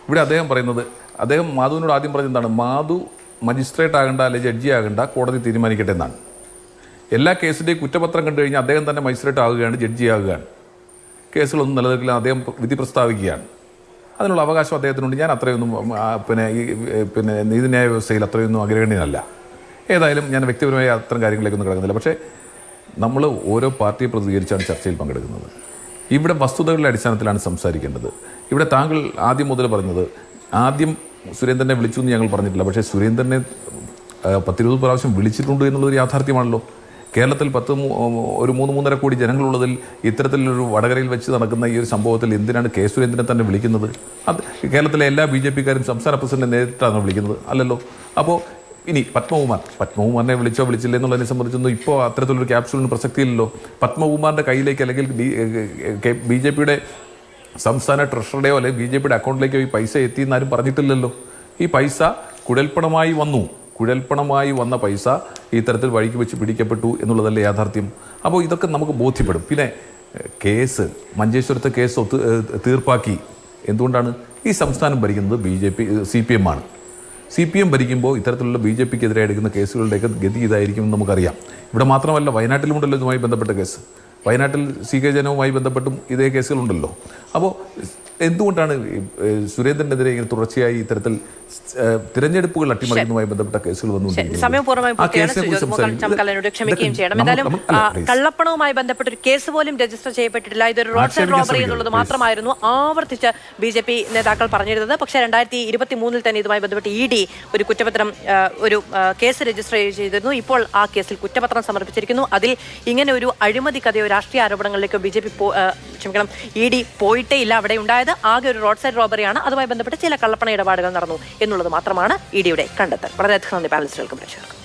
ഇവിടെ അദ്ദേഹം പറയുന്നത്, അദ്ദേഹം മാധുവിനോട് ആദ്യം പറഞ്ഞത് എന്താണ്? മാധു മജിസ്ട്രേറ്റ് ആകണ്ട, അല്ലെങ്കിൽ ജഡ്ജി ആകണ്ട, കോടതി തീരുമാനിക്കട്ടെ എന്നാണ്. എല്ലാ കേസിൻ്റെയും കുറ്റപത്രം കണ്ടു കഴിഞ്ഞാൽ അദ്ദേഹം തന്നെ മജിസ്ട്രേറ്റ് ആകുകയാണ്, ജഡ്ജി ആകുകയാണ്. കേസുകളൊന്നും നിലനിൽക്കില്ല, അദ്ദേഹം വിധി പ്രസ്താവിക്കുകയാണ്. അതിനുള്ള അവകാശം അദ്ദേഹത്തിനുണ്ട്. ഞാൻ അത്രയൊന്നും പിന്നെ നീതിന്യായ വ്യവസ്ഥയിൽ അത്രയൊന്നും അഗ്രഗണ്യനല്ല. ഏതായാലും ഞാൻ വ്യക്തിപരമായ അത്തരം കാര്യങ്ങളിലേക്കൊന്നും കിടക്കുന്നില്ല. പക്ഷേ നമ്മൾ ഓരോ പാർട്ടിയെ പ്രതികരിച്ചാണ് ചർച്ചയിൽ പങ്കെടുക്കുന്നത്. ഇവിടെ വസ്തുതകളുടെ അടിസ്ഥാനത്തിലാണ് സംസാരിക്കേണ്ടത്. ഇവിടെ താങ്കൾ ആദ്യം മുതൽ പറഞ്ഞത്, ആദ്യം സുരേന്ദ്രനെ വിളിച്ചു എന്ന് ഞങ്ങൾ പറഞ്ഞിട്ടില്ല, പക്ഷേ സുരേന്ദ്രനെ 10-20 പ്രാവശ്യം വിളിച്ചിട്ടുണ്ട് എന്നുള്ളൊരു യാഥാർത്ഥ്യമാണല്ലോ. കേരളത്തിൽ 3-3.5 കോടി ജനങ്ങളുള്ളതിൽ ഇത്തരത്തിലൊരു വടകരയിൽ വെച്ച് നടക്കുന്ന ഈ ഒരു സംഭവത്തിൽ എന്തിനാണ് കെ സുരേന്ദ്രനെ തന്നെ വിളിക്കുന്നത്? അത് കേരളത്തിലെ എല്ലാ BJPക്കാരും സംസ്ഥാന പ്രസിഡന്റിനെ നേരിട്ടാണ് വിളിക്കുന്നത്, അല്ലല്ലോ. അപ്പോൾ ഇനി പത്മകുമാറിനെ വിളിച്ചില്ല എന്നുള്ളതിനെ സംബന്ധിച്ചൊന്നും ഇപ്പോൾ അത്തരത്തിലൊരു ക്യാപ്സൂളിന് പ്രസക്തിയില്ലല്ലോ. പത്മകുമാറിൻ്റെ കയ്യിലേക്ക് അല്ലെങ്കിൽ BJPയുടെ സംസ്ഥാന ട്രഷറുടെയോ അല്ലെങ്കിൽ BJPയുടെ അക്കൗണ്ടിലേക്കോ ഈ പൈസ എത്തിയെന്നാരും പറഞ്ഞിട്ടില്ലല്ലോ. ഈ പൈസ കുഴൽപ്പണമായി വന്ന പൈസ ഈ തരത്തിൽ വഴിക്ക് വെച്ച് പിടിക്കപ്പെട്ടു എന്നുള്ളതല്ലേ യാഥാർത്ഥ്യം. അപ്പോൾ ഇതൊക്കെ നമുക്ക് ബോധ്യപ്പെടും. പിന്നെ കേസ്, മഞ്ചേശ്വരത്തെ കേസ് തീർപ്പാക്കി. എന്തുകൊണ്ടാണ്? ഈ സംസ്ഥാനം ഭരിക്കുന്നത് CPM ആണ്. CPM ഭരിക്കുമ്പോൾ ഇത്തരത്തിലുള്ള BJPക്കെതിരെ എടുക്കുന്ന കേസുകളുടെയൊക്കെ ഗതി ഇതായിരിക്കുമെന്ന് നമുക്കറിയാം. ഇവിടെ മാത്രമല്ല, വയനാട്ടിലുമുണ്ടല്ലോ ഇതുമായി ബന്ധപ്പെട്ട കേസ്. വയനാട്ടിൽ CK ജനവുമായി ബന്ധപ്പെട്ടും ഇതേ കേസുകളുണ്ടല്ലോ. അപ്പോൾ എന്തുകൊണ്ടാണ് സുരേന്ദ്രനെതിരെ ഇങ്ങനെ തുടർച്ചയായി ഇത്തരത്തിൽ തിരഞ്ഞെടുപ്പുകൾ അട്ടിമറിക്കുന്നതുമായി ബന്ധപ്പെട്ട കേസുകൾ ക്ഷമിക്കുകയും ചെയ്യണം. എന്തായാലും കള്ളപ്പണവുമായി ബന്ധപ്പെട്ട ഒരു കേസ് പോലും രജിസ്റ്റർ ചെയ്യപ്പെട്ടിട്ടില്ല. ഇതൊരു റോഡ് സൈഡ് റോബറി എന്നുള്ളത് മാത്രമായിരുന്നു ആവർത്തിച്ച് BJP നേതാക്കൾ പറഞ്ഞിരുന്നത്. പക്ഷേ 2023 തന്നെ ഇതുമായി ബന്ധപ്പെട്ട് ED ഒരു കുറ്റപത്രം ഒരു കേസ് രജിസ്റ്റർ ചെയ്തിരുന്നു. ഇപ്പോൾ ആ കേസിൽ കുറ്റപത്രം സമർപ്പിച്ചിരിക്കുന്നു. അതിൽ ഇങ്ങനെ ഒരു അഴിമതി കഥയോ രാഷ്ട്രീയ ആരോപണങ്ങളിലേക്കോ ED പോയിട്ടേ ഇല്ല. അവിടെ ഉണ്ടായത് ആകെ ഒരു റോഡ് സൈഡ് റോബറിയാണ്. അതുമായി ബന്ധപ്പെട്ട് ചില കള്ളപ്പണ ഇടപാടുകൾ നടന്നു എന്നുള്ളത് മാത്രമാണ് EDയുടെ കണ്ടെത്തൽ. വളരെയധികം നന്ദി പാനലിസ്റ്റുകൾക്കും പ്രേക്ഷകർക്കും.